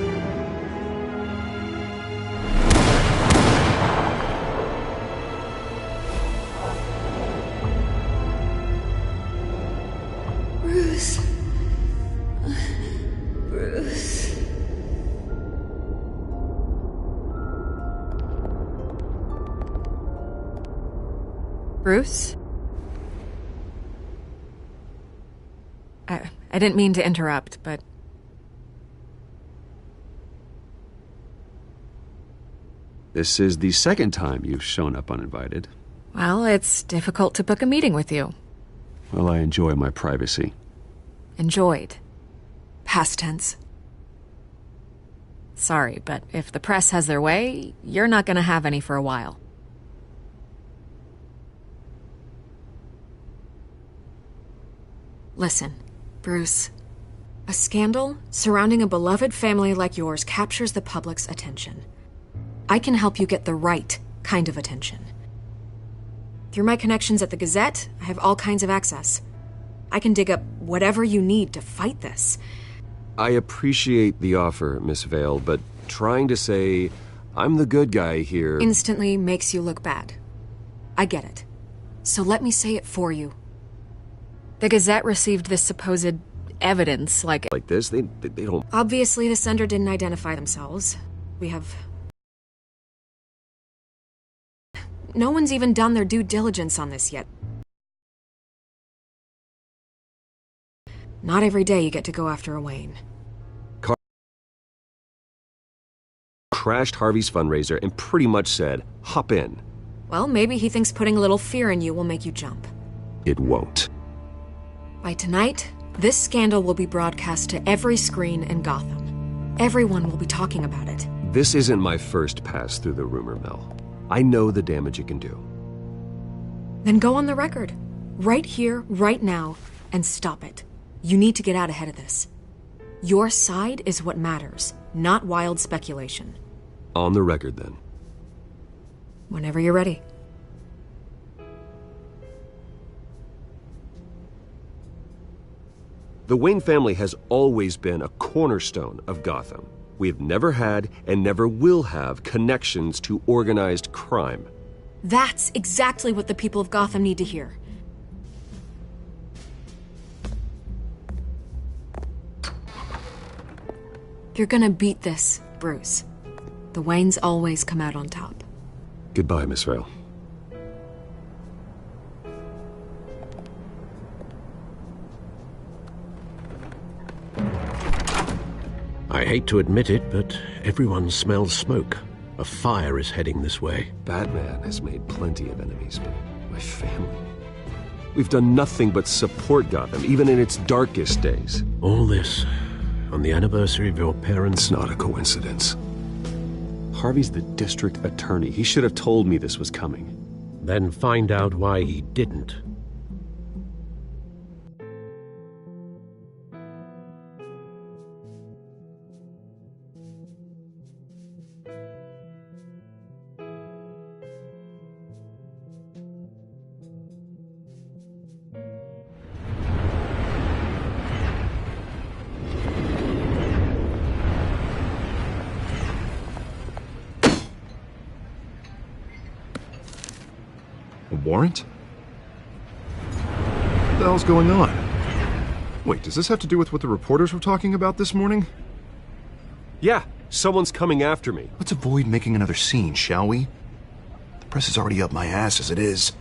Bruce. Bruce. Bruce? I didn't mean to interrupt, but... This is the second time you've shown up uninvited. Well, it's difficult to book a meeting with you. Well, I enjoy my privacy. Enjoyed. Past tense. Sorry, but if the press has their way, you're not gonna have any for a while. Listen, Bruce. A scandal surrounding a beloved family like yours captures the public's attention. I can help you get the right kind of attention. Through my connections at the Gazette, I have all kinds of access. I can dig up whatever you need to fight this. I appreciate the offer, Miss Vale, but trying to say I'm the good guy here... instantly makes you look bad. I get it. So let me say it for you. The Gazette received this supposed evidence like this, they don't... Obviously, the sender didn't identify themselves. We have... No one's even done their due diligence on this yet. Not every day you get to go after a Wayne. Crashed Harvey's fundraiser and pretty much said, hop in. Well, maybe he thinks putting a little fear in you will make you jump. It won't. By tonight, this scandal will be broadcast to every screen in Gotham. Everyone will be talking about it. This isn't my first pass through the rumor mill. I know the damage it can do. Then go on the record. Right here, right now, and stop it. You need to get out ahead of this. Your side is what matters, not wild speculation. On the record, then. Whenever you're ready. The Wayne family has always been a cornerstone of Gotham. We have never had and never will have connections to organized crime. That's exactly what the people of Gotham need to hear. You're gonna beat this, Bruce. The Waynes always come out on top. Goodbye, Miss Vale. I hate to admit it, but everyone smells smoke. A fire is heading this way. Batman has made plenty of enemies, but my family... We've done nothing but support Gotham, even in its darkest days. All this on the anniversary of your parents'... It's not a coincidence. Harvey's the district attorney. He should have told me this was coming. Then find out why he didn't. Warrant? What the hell's going on? Wait, does this have to do with what the reporters were talking about this morning? Yeah, someone's coming after me. Let's avoid making another scene, shall we? The press is already up my ass as it is.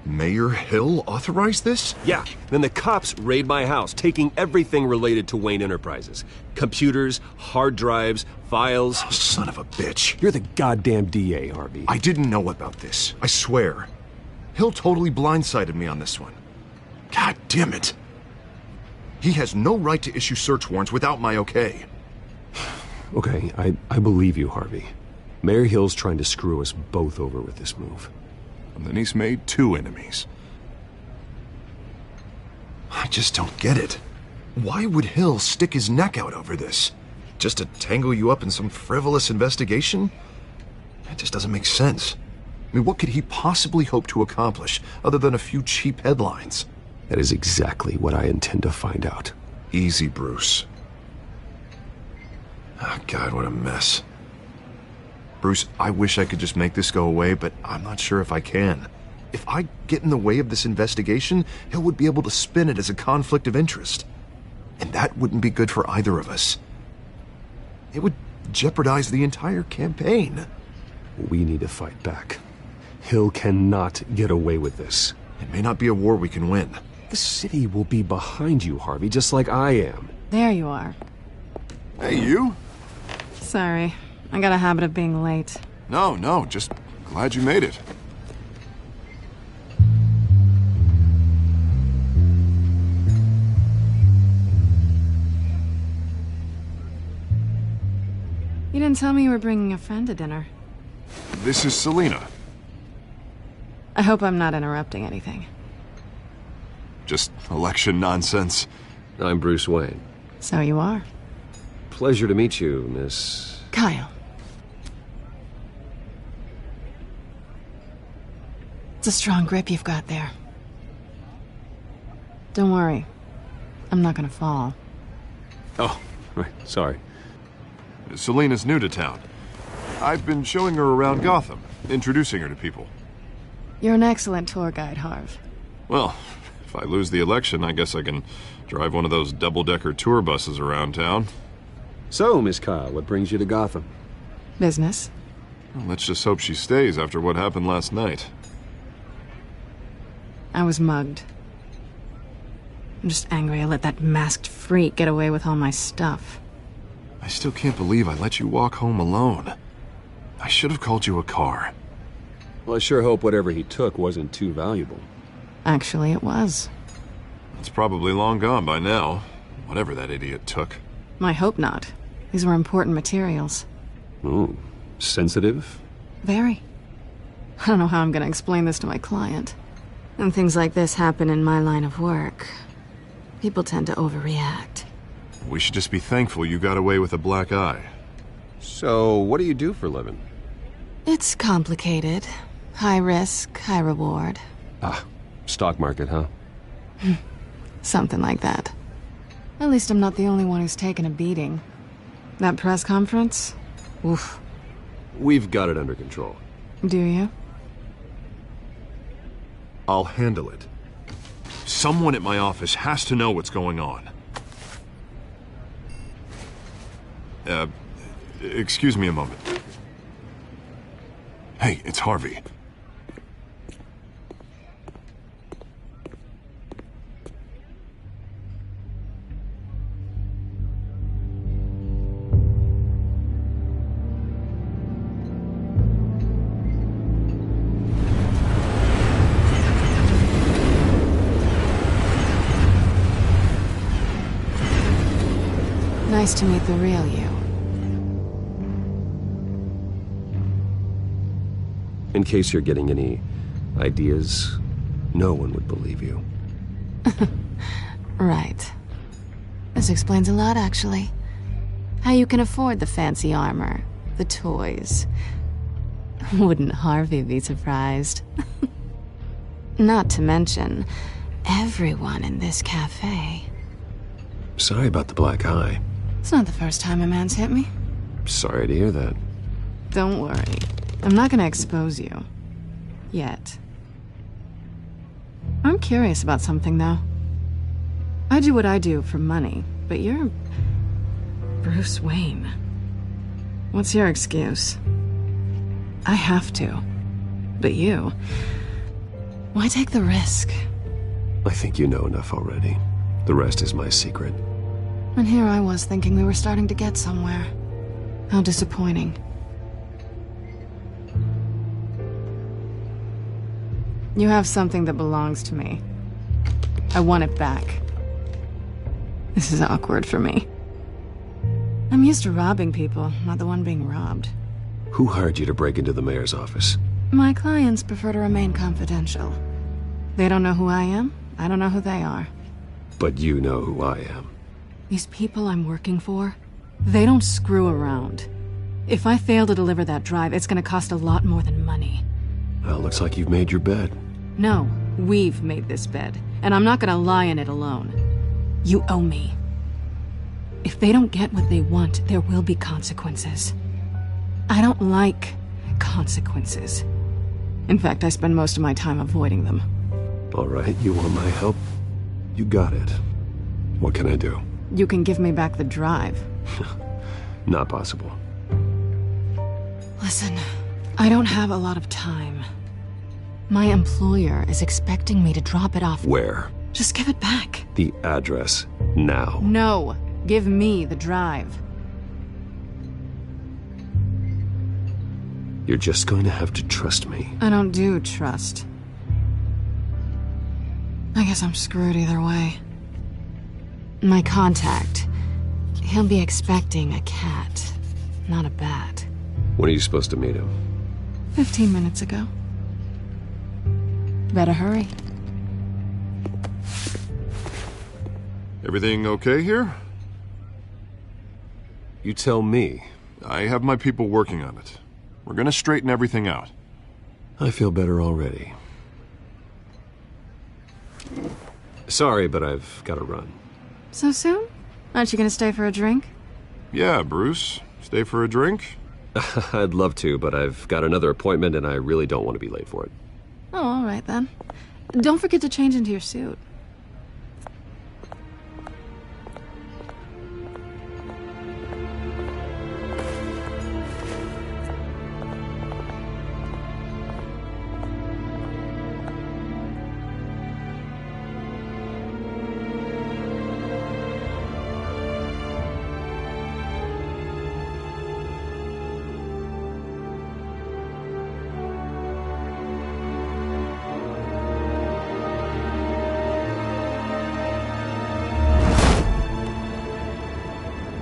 Mayor Hill authorized this? Yeah, then the cops raid my house, taking everything related to Wayne Enterprises. Computers, hard drives, files. Oh, son of a bitch. You're the goddamn DA, Harvey. I didn't know about this. I swear. Hill totally blindsided me on this one. God damn it. He has no right to issue search warrants without my okay. Okay, I believe you, Harvey. Mayor Hill's trying to screw us both over with this move. And then he's made 2 enemies. I just don't get it. Why would Hill stick his neck out over this? Just to tangle you up in some frivolous investigation? It just doesn't make sense. I mean, what could he possibly hope to accomplish other than a few cheap headlines? That is exactly what I intend to find out. Easy, Bruce. Oh, God, what a mess. Bruce, I wish I could just make this go away, but I'm not sure if I can. If I get in the way of this investigation, Hill would be able to spin it as a conflict of interest. And that wouldn't be good for either of us. It would jeopardize the entire campaign. We need to fight back. Hill cannot get away with this. It may not be a war we can win. The city will be behind you, Harvey, just like I am. There you are. Hey, you? Sorry. I got a habit of being late. No, just glad you made it. You didn't tell me you were bringing a friend to dinner. This is Selina. I hope I'm not interrupting anything. Just election nonsense. I'm Bruce Wayne. So you are. Pleasure to meet you, Miss... Kyle. It's a strong grip you've got there. Don't worry. I'm not gonna fall. Oh, right, sorry. Selina's new to town. I've been showing her around Gotham, introducing her to people. You're an excellent tour guide, Harv. Well, if I lose the election, I guess I can drive one of those double-decker tour buses around town. So, Miss Kyle, what brings you to Gotham? Business. Well, let's just hope she stays after what happened last night. I was mugged. I'm just angry I let that masked freak get away with all my stuff. I still can't believe I let you walk home alone. I should have called you a car. Well, I sure hope whatever he took wasn't too valuable. Actually, it was. It's probably long gone by now, whatever that idiot took. I hope not. These were important materials. Ooh, sensitive? Very. I don't know how I'm gonna explain this to my client. When things like this happen in my line of work, people tend to overreact. We should just be thankful you got away with a black eye. So, what do you do for a living? It's complicated. High risk, high reward. Ah, stock market, huh? Something like that. At least I'm not the only one who's taken a beating. That press conference? Oof. We've got it under control. Do you? I'll handle it. Someone at my office has to know what's going on. Excuse me a moment. Hey, it's Harvey. Nice to meet the real you. In case you're getting any ideas, no one would believe you. Right. This explains a lot, actually. How you can afford the fancy armor, the toys. Wouldn't Harvey be surprised? Not to mention, everyone in this cafe. Sorry about the black eye. It's not the first time a man's hit me. Sorry to hear that. Don't worry. I'm not gonna expose you. Yet. I'm curious about something, though. I do what I do for money, but you're... Bruce Wayne. What's your excuse? I have to. But you... Why take the risk? I think you know enough already. The rest is my secret. And here I was thinking we were starting to get somewhere. How disappointing. You have something that belongs to me. I want it back. This is awkward for me. I'm used to robbing people, not the one being robbed. Who hired you to break into the mayor's office? My clients prefer to remain confidential. They don't know who I am, I don't know who they are. But you know who I am. These people I'm working for, they don't screw around. If I fail to deliver that drive, it's gonna cost a lot more than money. Well, looks like you've made your bed. No, we've made this bed, and I'm not gonna lie in it alone. You owe me. If they don't get what they want, there will be consequences. I don't like consequences. In fact, I spend most of my time avoiding them. All right, you want my help? You got it. What can I do? You can give me back the drive. Not possible. Listen, I don't have a lot of time. My employer is expecting me to drop it off. Where? Just give it back. The address, now. No, give me the drive. You're just going to have to trust me. I don't do trust. I guess I'm screwed either way. My contact, he'll be expecting a cat, not a bat. When are you supposed to meet him? 15 minutes ago. Better hurry. Everything okay here? You tell me. I have my people working on it. We're gonna straighten everything out. I feel better already. Sorry, but I've got to run. So soon? Aren't you gonna stay for a drink? Yeah, Bruce. Stay for a drink? I'd love to, but I've got another appointment and I really don't want to be late for it. Oh, all right then. Don't forget to change into your suit.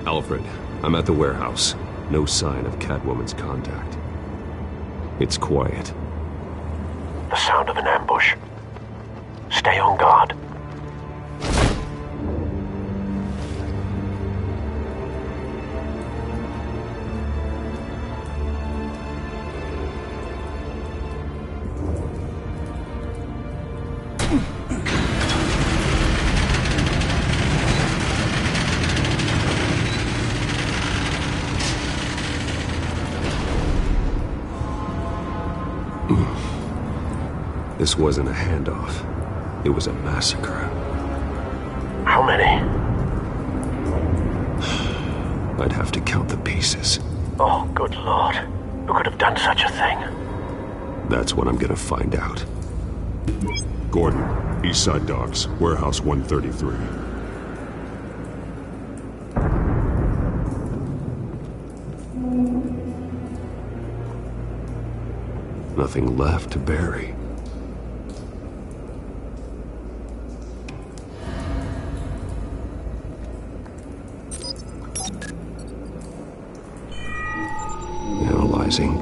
Alfred, I'm at the warehouse. No sign of Catwoman's contact. It's quiet. The sound of an ambush. Stay on guard. This wasn't a handoff. It was a massacre. How many? I'd have to count the pieces. Oh, good Lord. Who could have done such a thing? That's what I'm gonna find out. Gordon, Eastside Docks, Warehouse 133. Nothing left to bury. Analyzing.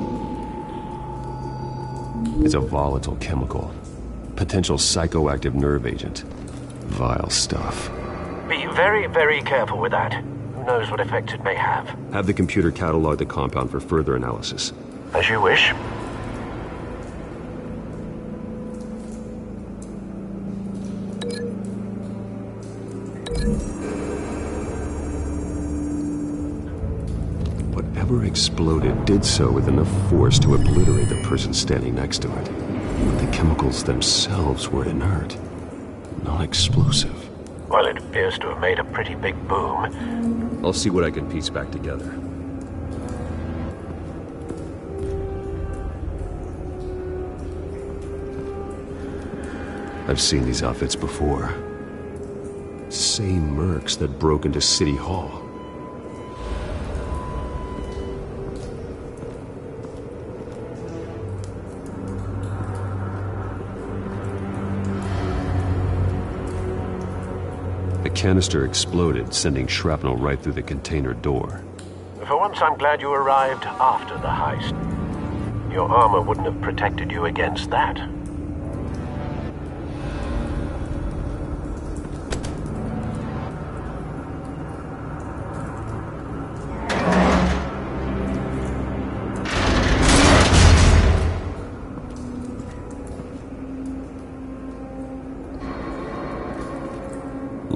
It's a volatile chemical. Potential psychoactive nerve agent. Vile stuff. Be very, very careful with that. Who knows what effects it may have. Have the computer catalog the compound for further analysis. As you wish. Whatever exploded did so with enough force to obliterate the person standing next to it. But the chemicals themselves were inert, not explosive. Well, it appears to have made a pretty big boom. I'll see what I can piece back together. I've seen these outfits before. Same mercs that broke into City Hall. The canister exploded, sending shrapnel right through the container door. For once, I'm glad you arrived after the heist. Your armor wouldn't have protected you against that.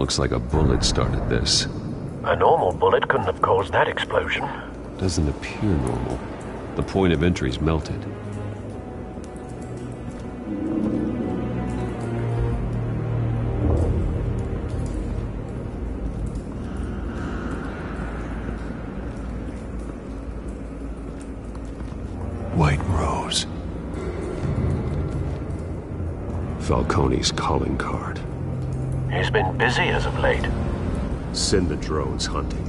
looks like a bullet started this. A normal bullet couldn't have caused that explosion. Doesn't appear normal. The point of entry's melted. White Rose. Falcone's calling card. He's been busy as of late. Send the drones hunting.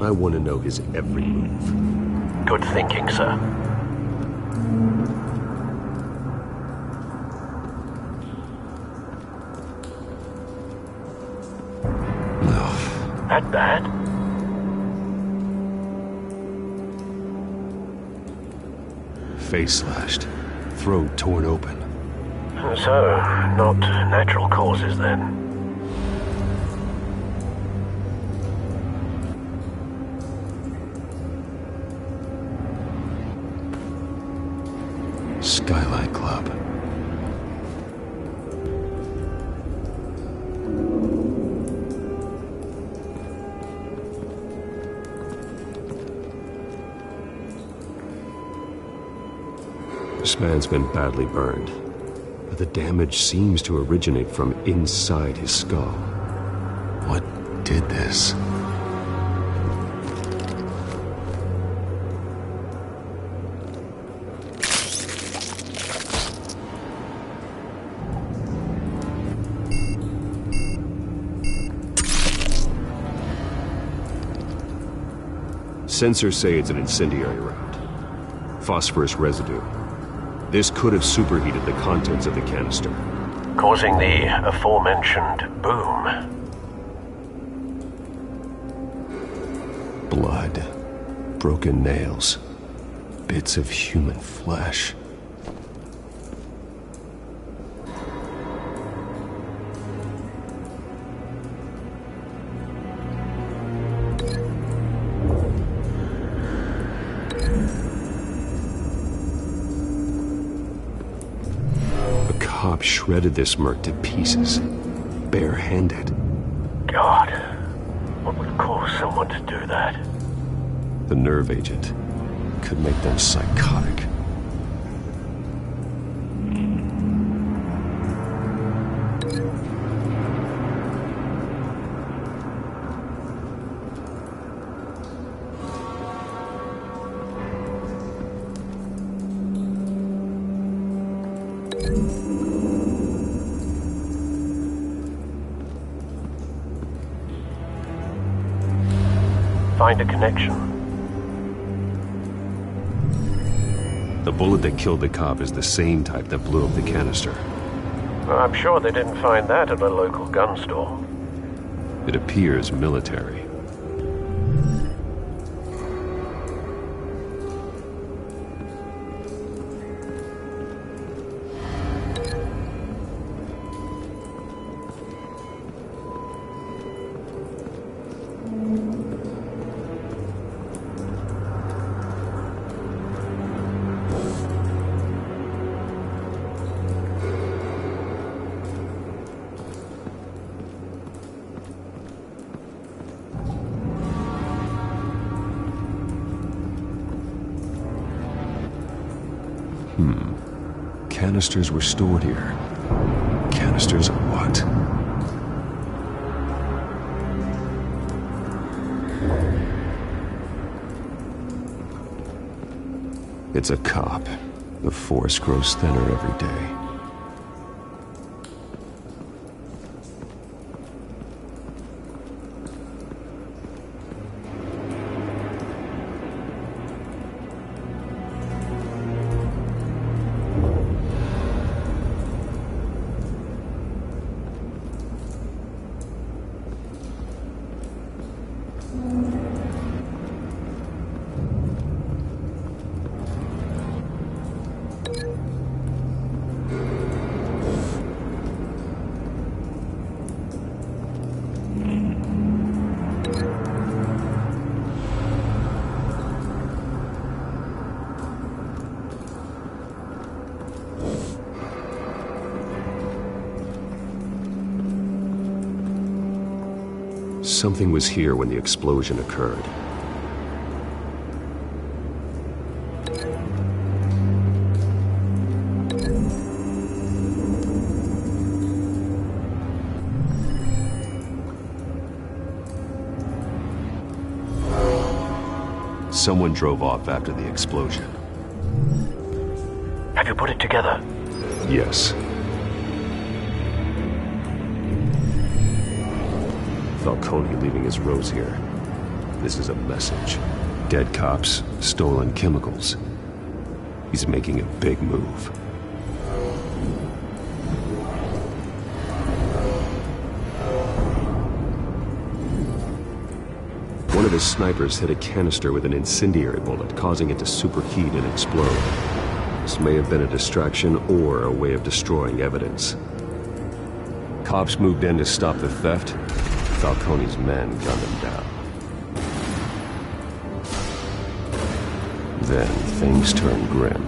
I want to know his every move. Good thinking, sir. No. That bad? Face slashed. Throat torn open. So, not natural causes then. Skyline Club. This man's been badly burned, but the damage seems to originate from inside his skull. What did this? Sensors say it's an incendiary round. Phosphorus residue. This could have superheated the contents of the canister, causing the aforementioned boom. Blood. Broken nails. Bits of human flesh. Shredded this merc to pieces, barehanded. God, what would cause someone to do that? The nerve agent could make them psychotic. Find a connection. The bullet that killed the cop is the same type that blew up the canister. Well, I'm sure they didn't find that at a local gun store. It appears military. Canisters were stored here. Canisters of what? It's a cop. The force grows thinner every day. something was here when the explosion occurred. Someone drove off after the explosion. Have you put it together? Yes. Falcone leaving his rose here. This is a message. Dead cops, stolen chemicals. He's making a big move. One of his snipers hit a canister with an incendiary bullet, causing it to superheat and explode. This may have been a distraction or a way of destroying evidence. Cops moved in to stop the theft. Falcone's men gunned him down. Then things turned grim.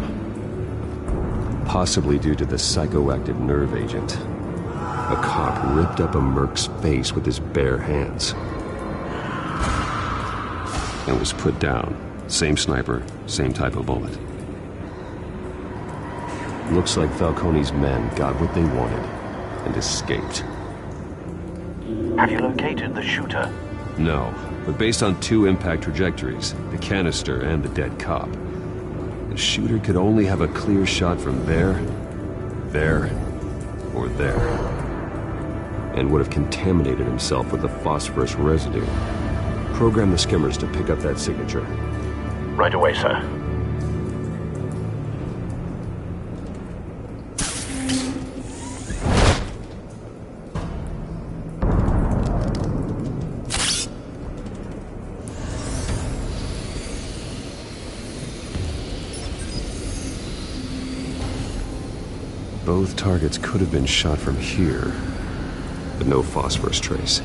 Possibly due to the psychoactive nerve agent. A cop ripped up a merc's face with his bare hands. And was put down. Same sniper, same type of bullet. Looks like Falcone's men got what they wanted and escaped. Have you located the shooter? No, but based on 2 impact trajectories, the canister and the dead cop, the shooter could only have a clear shot from there, or there, and would have contaminated himself with the phosphorus residue. Program the skimmers to pick up that signature. Right away, sir. Both targets could have been shot from here, but no phosphorus trace.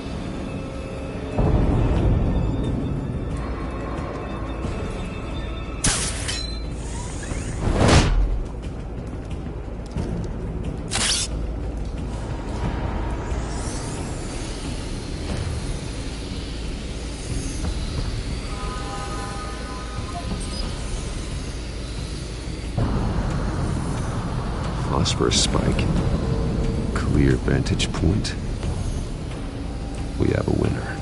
Phosphorus spike. Clear vantage point. We have a winner.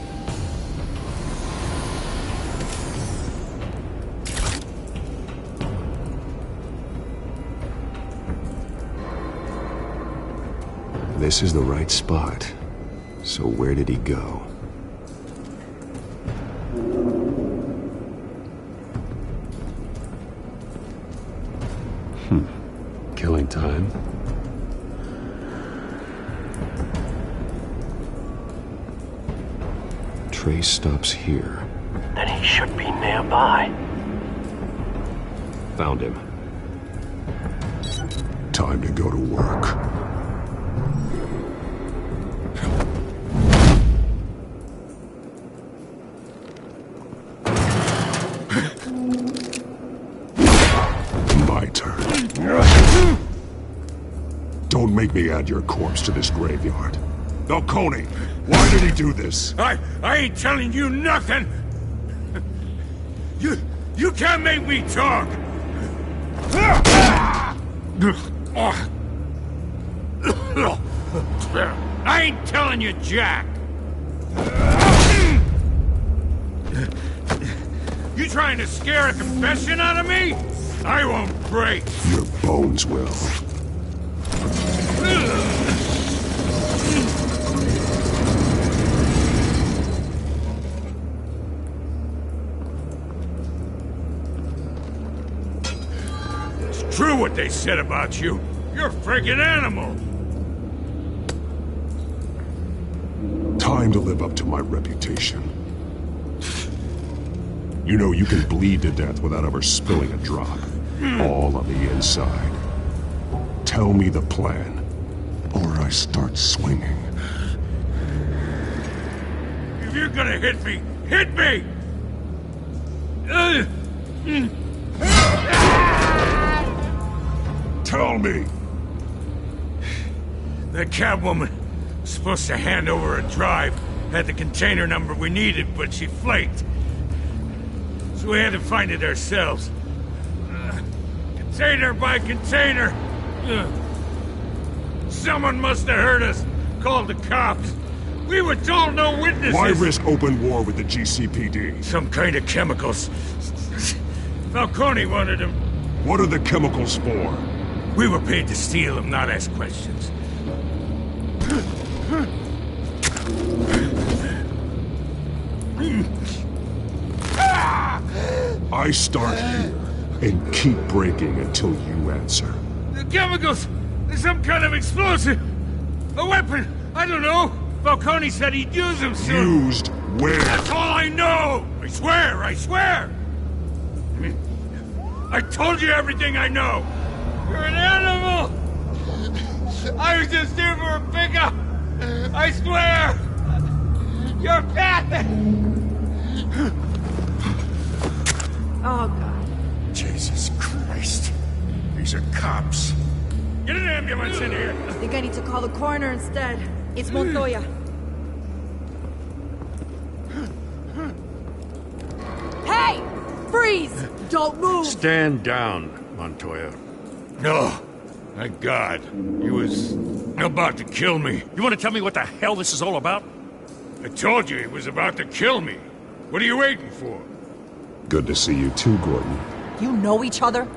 This is the right spot. So where did he go? Killing time. Trace stops here. Then he should be nearby. Found him. Time to go to work. My turn. Don't make me add your corpse to this graveyard. Falcone, why did he do this? I ain't telling you nothing! You can't make me talk! I ain't telling you jack! You trying to scare a confession out of me? I won't break! Your bones will. It's true what they said about you. You're a friggin' animal. Time to live up to my reputation. You know you can bleed to death without ever spilling a drop. All on the inside. Tell me the plan, or I start swinging. If you're gonna hit me, hit me! Tell me! The Catwoman was supposed to hand over a drive Had the container number we needed, but she flaked. So we had to find it ourselves. Container by container. Someone must have heard us. Called the cops. We were told no witnesses. Why risk open war with the GCPD? Some kind of chemicals. Falcone wanted them. What are the chemicals for? We were paid to steal them, not ask questions. I start here and keep breaking until you answer. The chemicals! There's some kind of explosive! A weapon! I don't know! Falcone said he'd use them soon! Used where? That's all I know! I swear! I swear! I told you everything I know! You're an animal! I was just here for a pickup! I swear! You're pathetic! Oh, God. Jesus Christ. These are cops. Get an ambulance in here! I think I need to call the coroner instead. It's Montoya. Hey! Freeze! Don't move! Stand down, Montoya. No. Thank God. He was about to kill me. You want to tell me what the hell this is all about? I told you he was about to kill me. What are you waiting for? Good to see you too, Gordon. You know each other?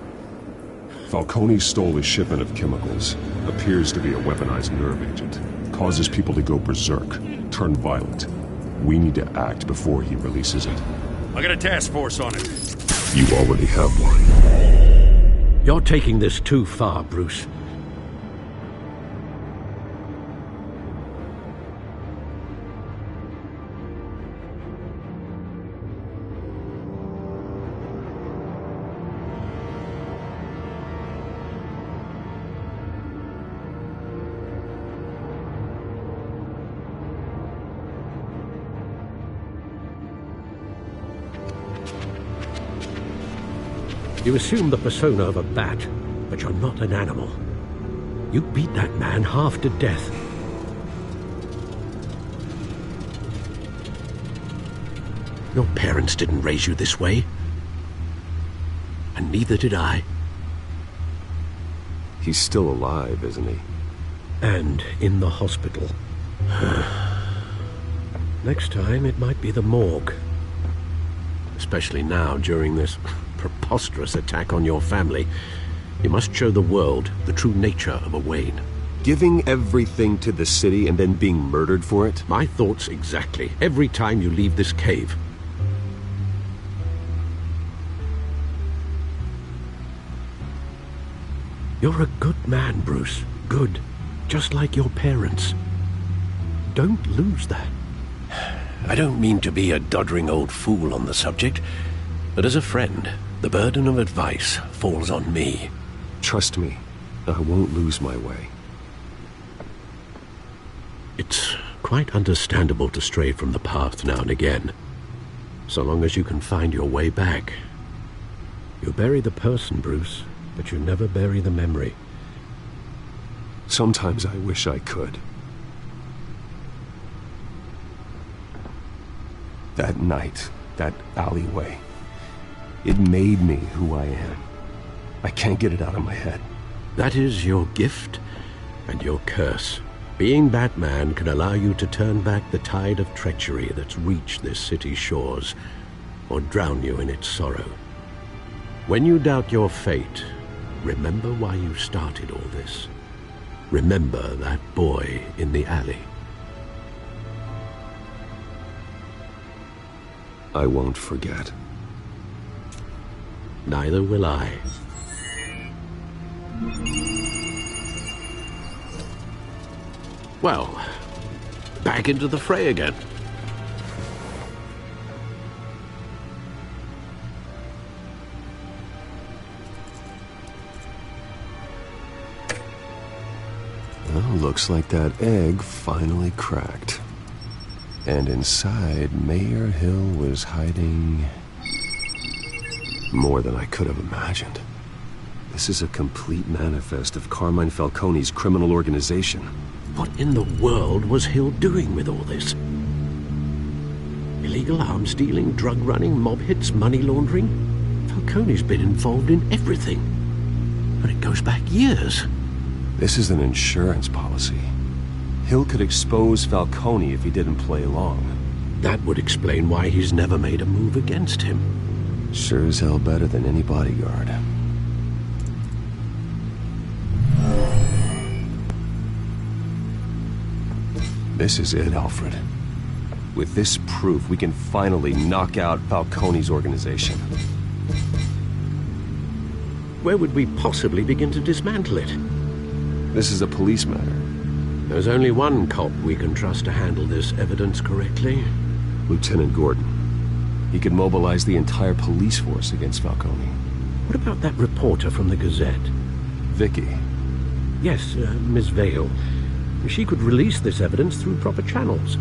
Falcone stole a shipment of chemicals. Appears to be a weaponized nerve agent. Causes people to go berserk, turn violent. We need to act before he releases it. I got a task force on it. You already have one. You're taking this too far, Bruce. You assume the persona of a bat, but you're not an animal. You beat that man half to death. Your parents didn't raise you this way. And neither did I. He's still alive, isn't he? And in the hospital. Next time, it might be the morgue. Especially now, during this preposterous attack on your family. You must show the world the true nature of a Wayne. Giving everything to the city and then being murdered for it? My thoughts exactly. Every time you leave this cave. You're a good man, Bruce. Good. Just like your parents. Don't lose that. I don't mean to be a doddering old fool on the subject, but as a friend, the burden of advice falls on me. Trust me, I won't lose my way. It's quite understandable to stray from the path now and again, so long as you can find your way back. You bury the person, Bruce, but you never bury the memory. Sometimes I wish I could. That night, that alleyway, it made me who I am. I can't get it out of my head. That is your gift and your curse. Being Batman can allow you to turn back the tide of treachery that's reached this city's shores, or drown you in its sorrow. When you doubt your fate, remember why you started all this. Remember that boy in the alley. I won't forget. Neither will I. Well, back into the fray again. Well, looks like that egg finally cracked. And inside, Mayor Hill was hiding more than I could have imagined. This is a complete manifest of Carmine Falcone's criminal organization. What in the world was Hill doing with all this? Illegal arms dealing, drug running, mob hits, money laundering. Falcone's been involved in everything. And it goes back years. This is an insurance policy. Hill could expose Falcone if he didn't play along. That would explain why he's never made a move against him. Sure as hell better than any bodyguard. This is it, Alfred. With this proof, we can finally knock out Falcone's organization. Where would we possibly begin to dismantle it? This is a police matter. There's only one cop we can trust to handle this evidence correctly. Lieutenant Gordon. He could mobilize the entire police force against Falcone. What about that reporter from the Gazette? Vicky. Yes, Miss Vale. She could release this evidence through proper channels.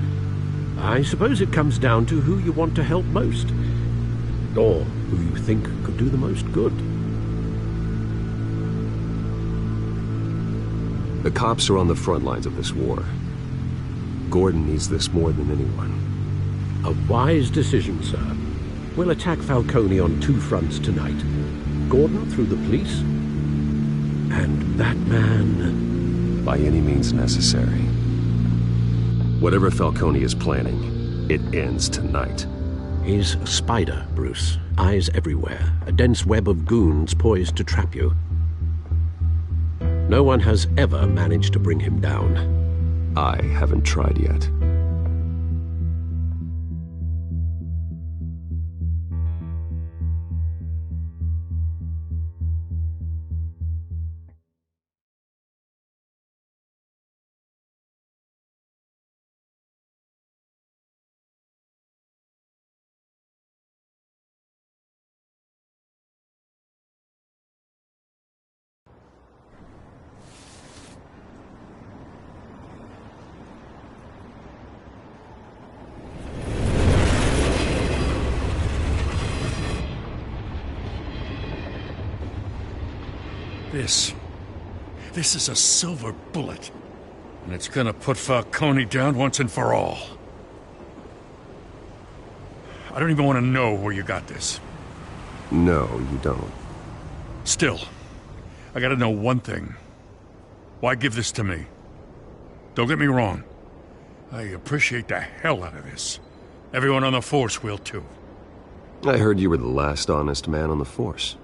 I suppose it comes down to who you want to help most. Or who you think could do the most good. The cops are on the front lines of this war. Gordon needs this more than anyone. A wise decision, sir. We'll attack Falcone on two fronts tonight. Gordon through the police, and that man... by any means necessary. Whatever Falcone is planning, it ends tonight. He's a spider, Bruce. Eyes everywhere. A dense web of goons poised to trap you. No one has ever managed to bring him down. I haven't tried yet. This is a silver bullet. And it's gonna put Falcone down once and for all. I don't even want to know where you got this. No, you don't. Still, I gotta know one thing. Why give this to me? Don't get me wrong. I appreciate the hell out of this. Everyone on the force will too. I heard you were the last honest man on the force.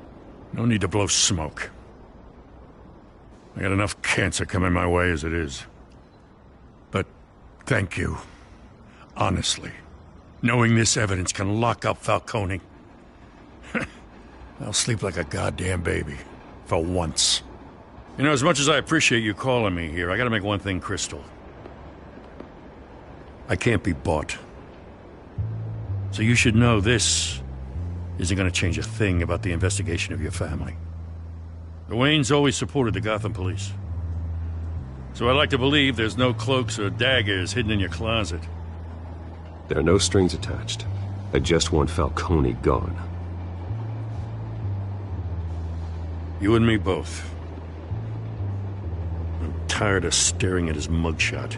No need to blow smoke. I got enough cancer coming my way as it is. But thank you. Honestly. Knowing this evidence can lock up Falcone. I'll sleep like a goddamn baby. For once. You know, as much as I appreciate you calling me here, I gotta make one thing crystal. I can't be bought. So you should know this isn't gonna change a thing about the investigation of your family. The Waynes always supported the Gotham police. So I like to believe there's no cloaks or daggers hidden in your closet. There are no strings attached. I just want Falcone gone. You and me both. I'm tired of staring at his mugshot.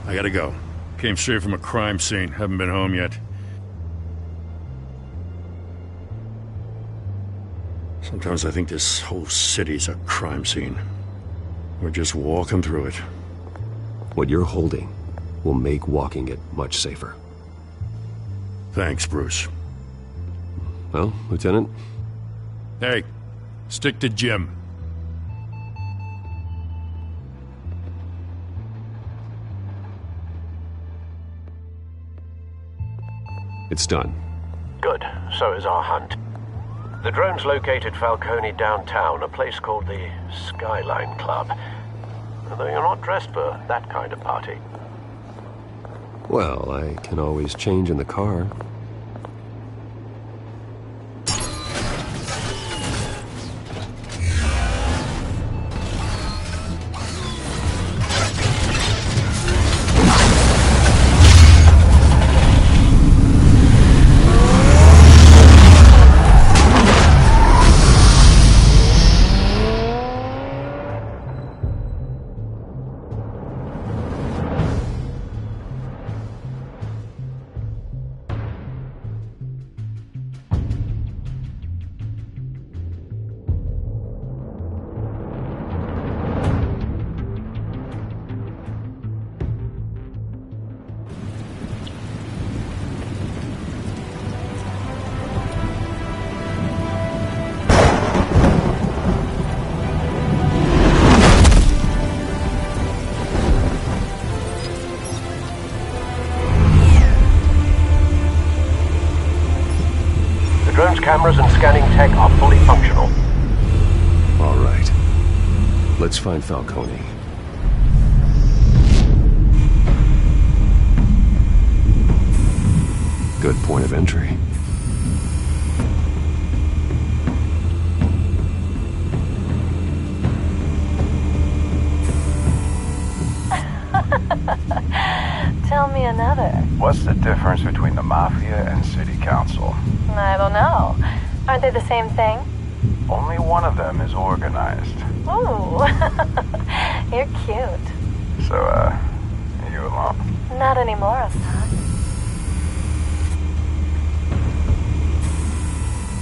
I gotta go. Came straight from a crime scene. Haven't been home yet. Sometimes I think this whole city's a crime scene. We're just walking through it. What you're holding will make walking it much safer. Thanks, Bruce. Well, Lieutenant? Hey, stick to Jim. It's done. Good. So is our hunt. The drones located Falcone downtown, a place called the Skyline Club. Though you're not dressed for that kind of party. Well, I can always change in the car. cameras and scanning tech are fully functional. All right. Let's find Falcone. Good point of entry. Tell me another. What's the difference between the Mafia and City Council? I don't know. Aren't they the same thing? Only one of them is organized. Ooh. You're cute. So, you alone? Not anymore, Hassan.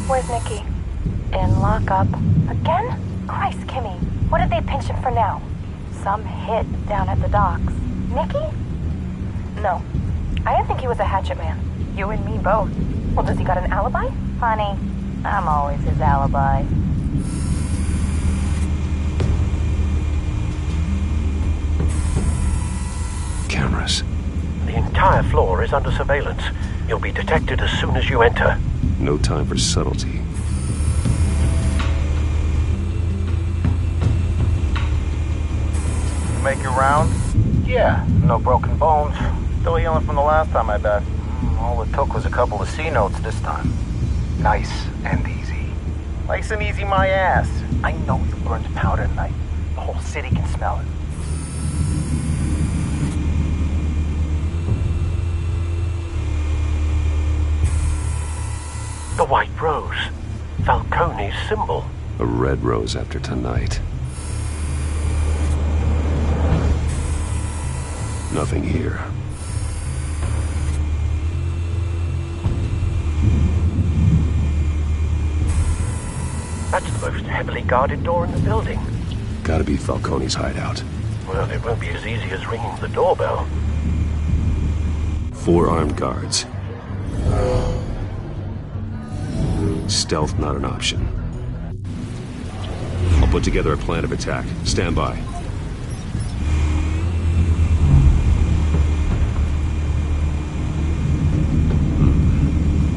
Where's Nikki? In lockup. Again? Christ, Kimmy. What did they pinch him for now? Some hit down at the docks. Nikki? No. I didn't think he was a hatchet man. You and me both. Well, does he got an alibi? Honey, I'm always his alibi. Cameras. The entire floor is under surveillance. You'll be detected as soon as you enter. No time for subtlety. You make your round? Yeah, no broken bones. Still healing from the last time, I bet. All it took was a couple of C notes this time. Nice and easy. Nice and easy my ass. I know you burned powder tonight. The whole city can smell it. The white rose. Falcone's symbol. A red rose after tonight. Nothing here. That's the most heavily guarded door in the building. Gotta be Falcone's hideout. Well, it won't be as easy as ringing the doorbell. 4 armed guards. Stealth not an option. I'll put together a plan of attack. Stand by.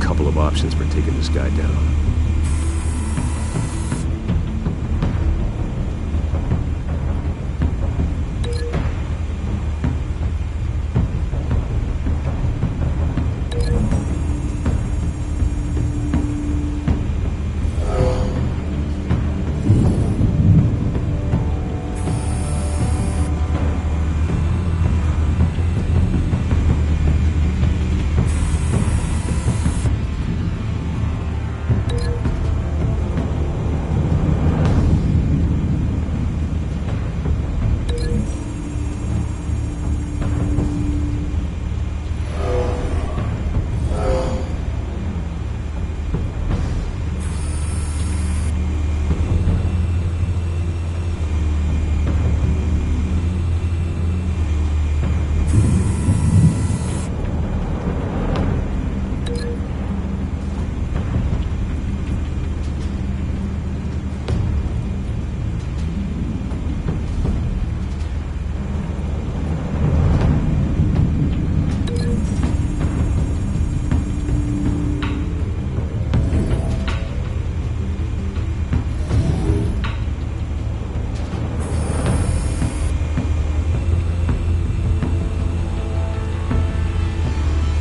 Couple of options for taking this guy down.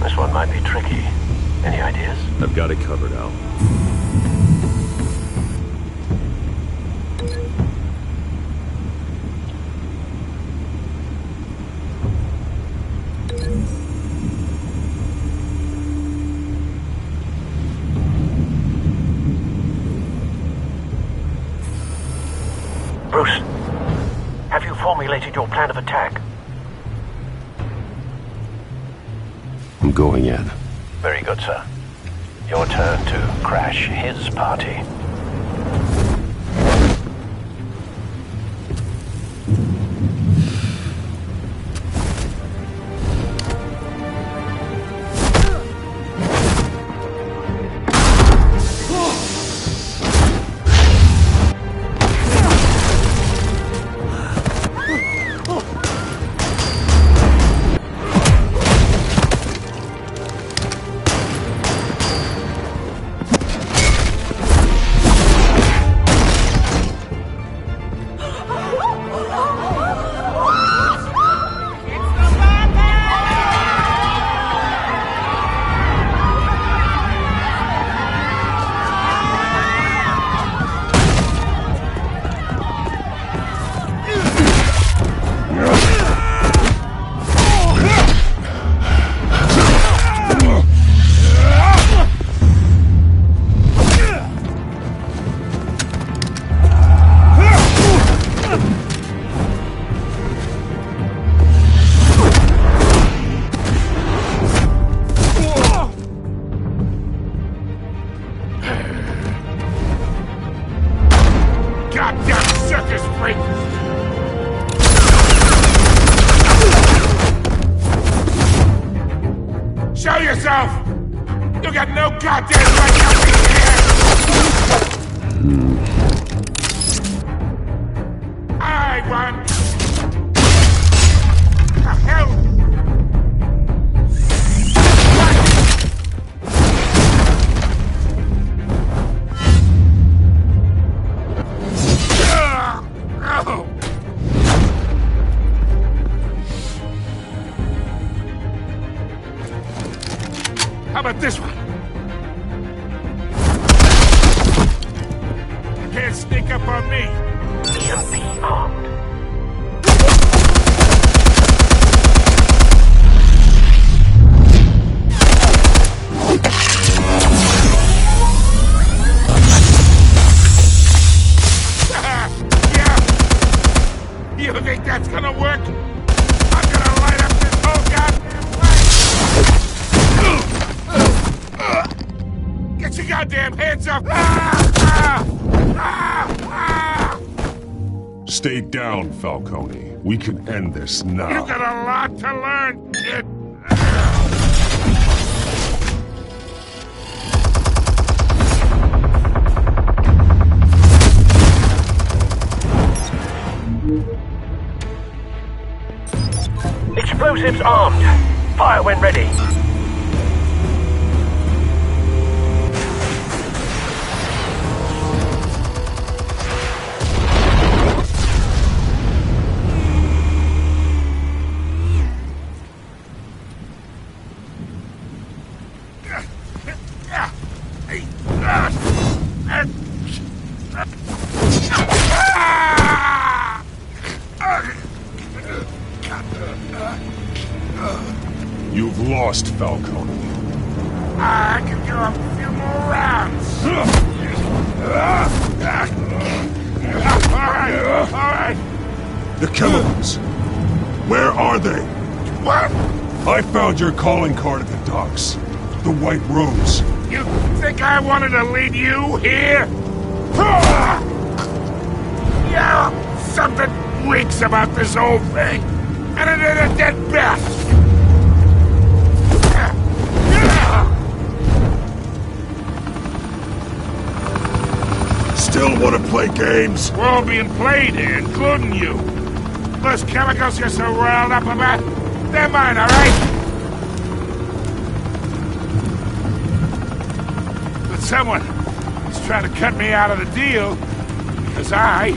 This one might be tricky. Any ideas? I've got it covered, Al. Bruce, have you formulated your plan of attack? I'm going in. Very good, sir. Your turn to crash his party. Show yourself! You got no goddamn right to be here! I won! The hell? How about this one? You can't sneak up on me. EMP armed. Yeah. You think that's gonna work? I'm gonna light up this whole goddamn place. Get your goddamn hands up! Stay down, Falcone. We can end this now. You got a lot to learn, kid. Explosives armed. Fire when ready. You've lost, Falcone. I can go a few more rounds. All right. The chemicals. Where are they? What? I found your calling card at the docks. The White Rose. You think I wanted to lead you here? Yeah, something reeks about this whole thing. And it ain't a dead bat. Still want to play games? We're all being played here, including you. Those chemicals you're so riled up about, they're mine, all right? But someone is trying to cut me out of the deal because I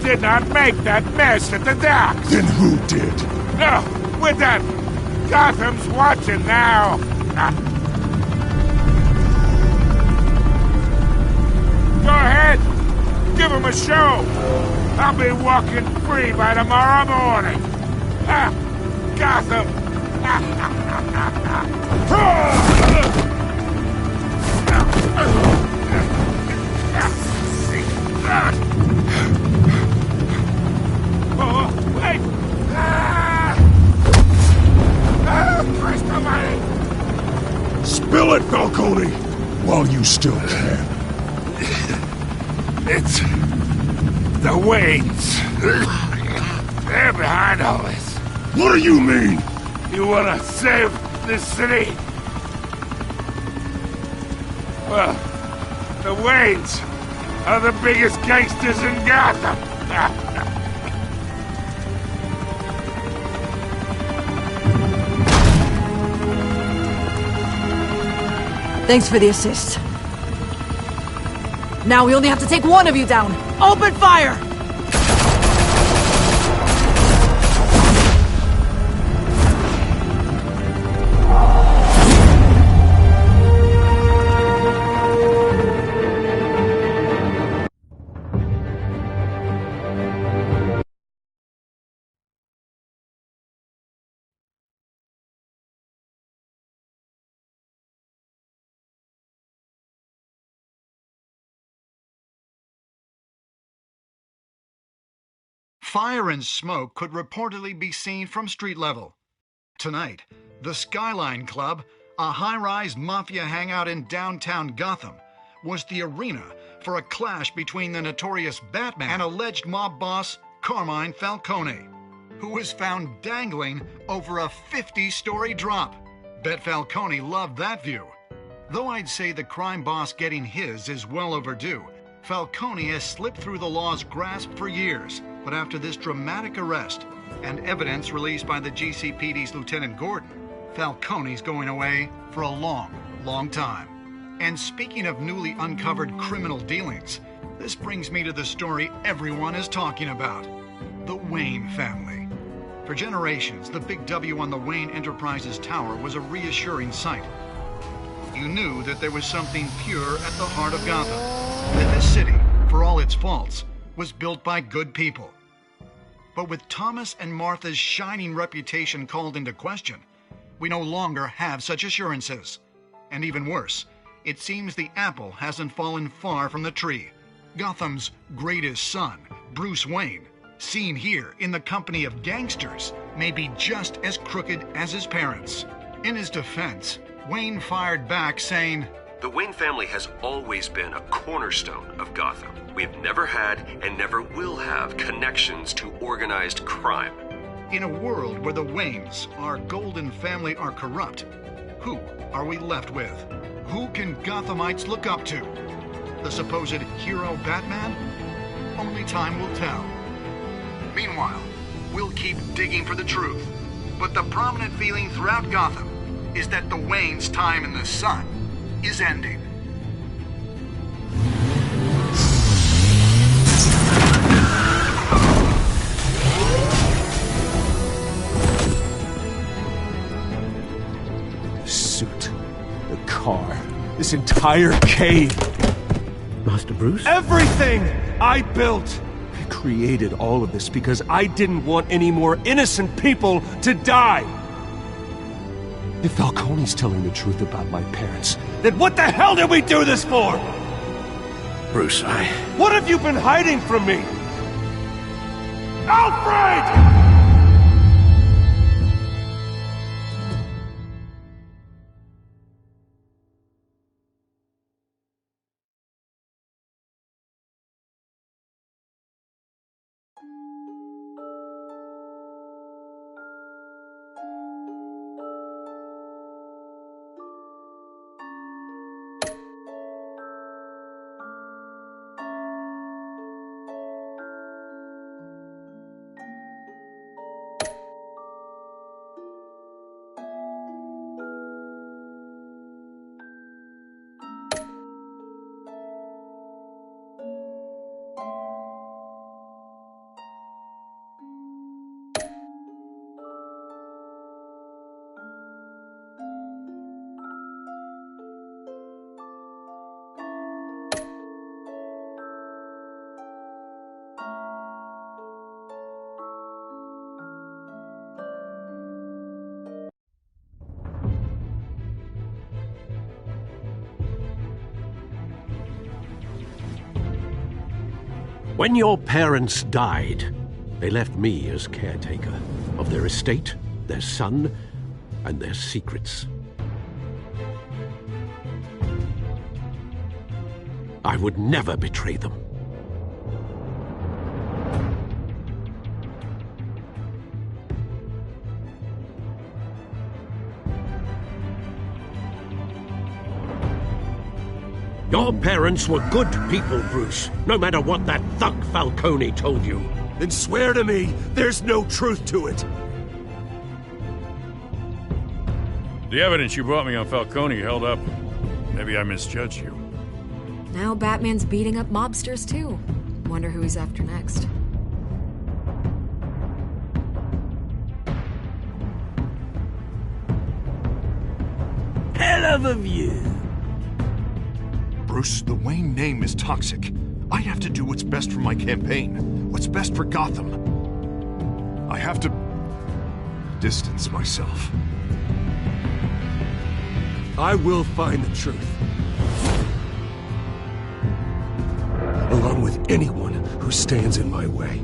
did not make that mess at the docks. Then who did? No, we're done. Gotham's watching now. Go ahead. Give him a show. I'll be walking free by tomorrow morning. Gotham. Oh, wait. Christ almighty. Spill it, Falcone, while you still can. It's the Waynes. They're behind all this. What do you mean? You want to save this city? Well, the Waynes are the biggest gangsters in Gotham. Thanks for the assist. Now we only have to take one of you down. Open fire! Fire and smoke could reportedly be seen from street level. Tonight, the Skyline Club, a high-rise mafia hangout in downtown Gotham, was the arena for a clash between the notorious Batman and alleged mob boss Carmine Falcone, who was found dangling over a 50-story drop. Bet Falcone loved that view. Though I'd say the crime boss getting his is well overdue, Falcone has slipped through the law's grasp for years. But after this dramatic arrest and evidence released by the GCPD's Lieutenant Gordon, Falcone's going away for a long, long time. And speaking of newly uncovered criminal dealings, this brings me to the story everyone is talking about: the Wayne family. For generations, the big W on the Wayne Enterprises tower was a reassuring sight. You knew that there was something pure at the heart of Gotham, that this city, for all its faults, was built by good people. But with Thomas and Martha's shining reputation called into question, we no longer have such assurances. And even worse, it seems the apple hasn't fallen far from the tree. Gotham's greatest son, Bruce Wayne, seen here in the company of gangsters, may be just as crooked as his parents. In his defense, Wayne fired back saying, "The Wayne family has always been a cornerstone of Gotham. We've never had and never will have connections to organized crime." In a world where the Waynes, our golden family, are corrupt, who are we left with? Who can Gothamites look up to? The supposed hero Batman? Only time will tell. Meanwhile, we'll keep digging for the truth. But the prominent feeling throughout Gotham is that the Waynes' time in the sun is ending. The suit, the car, this entire cave. Master Bruce? Everything I built! I created all of this because I didn't want any more innocent people to die! If Falcone's telling the truth about my parents, then what the hell did we do this for? Bruce, What have you been hiding from me? Alfred! When your parents died, they left me as caretaker of their estate, their son, and their secrets. I would never betray them. Your parents were good people, Bruce, no matter what that thug Falcone told you. Then swear to me there's no truth to it. The evidence you brought me on Falcone held up. Maybe I misjudged you. Now Batman's beating up mobsters, too. Wonder who he's after next. Hell of a view. Bruce, the Wayne name is toxic. I have to do what's best for my campaign, what's best for Gotham. I have to distance myself. I will find the truth. Along with anyone who stands in my way.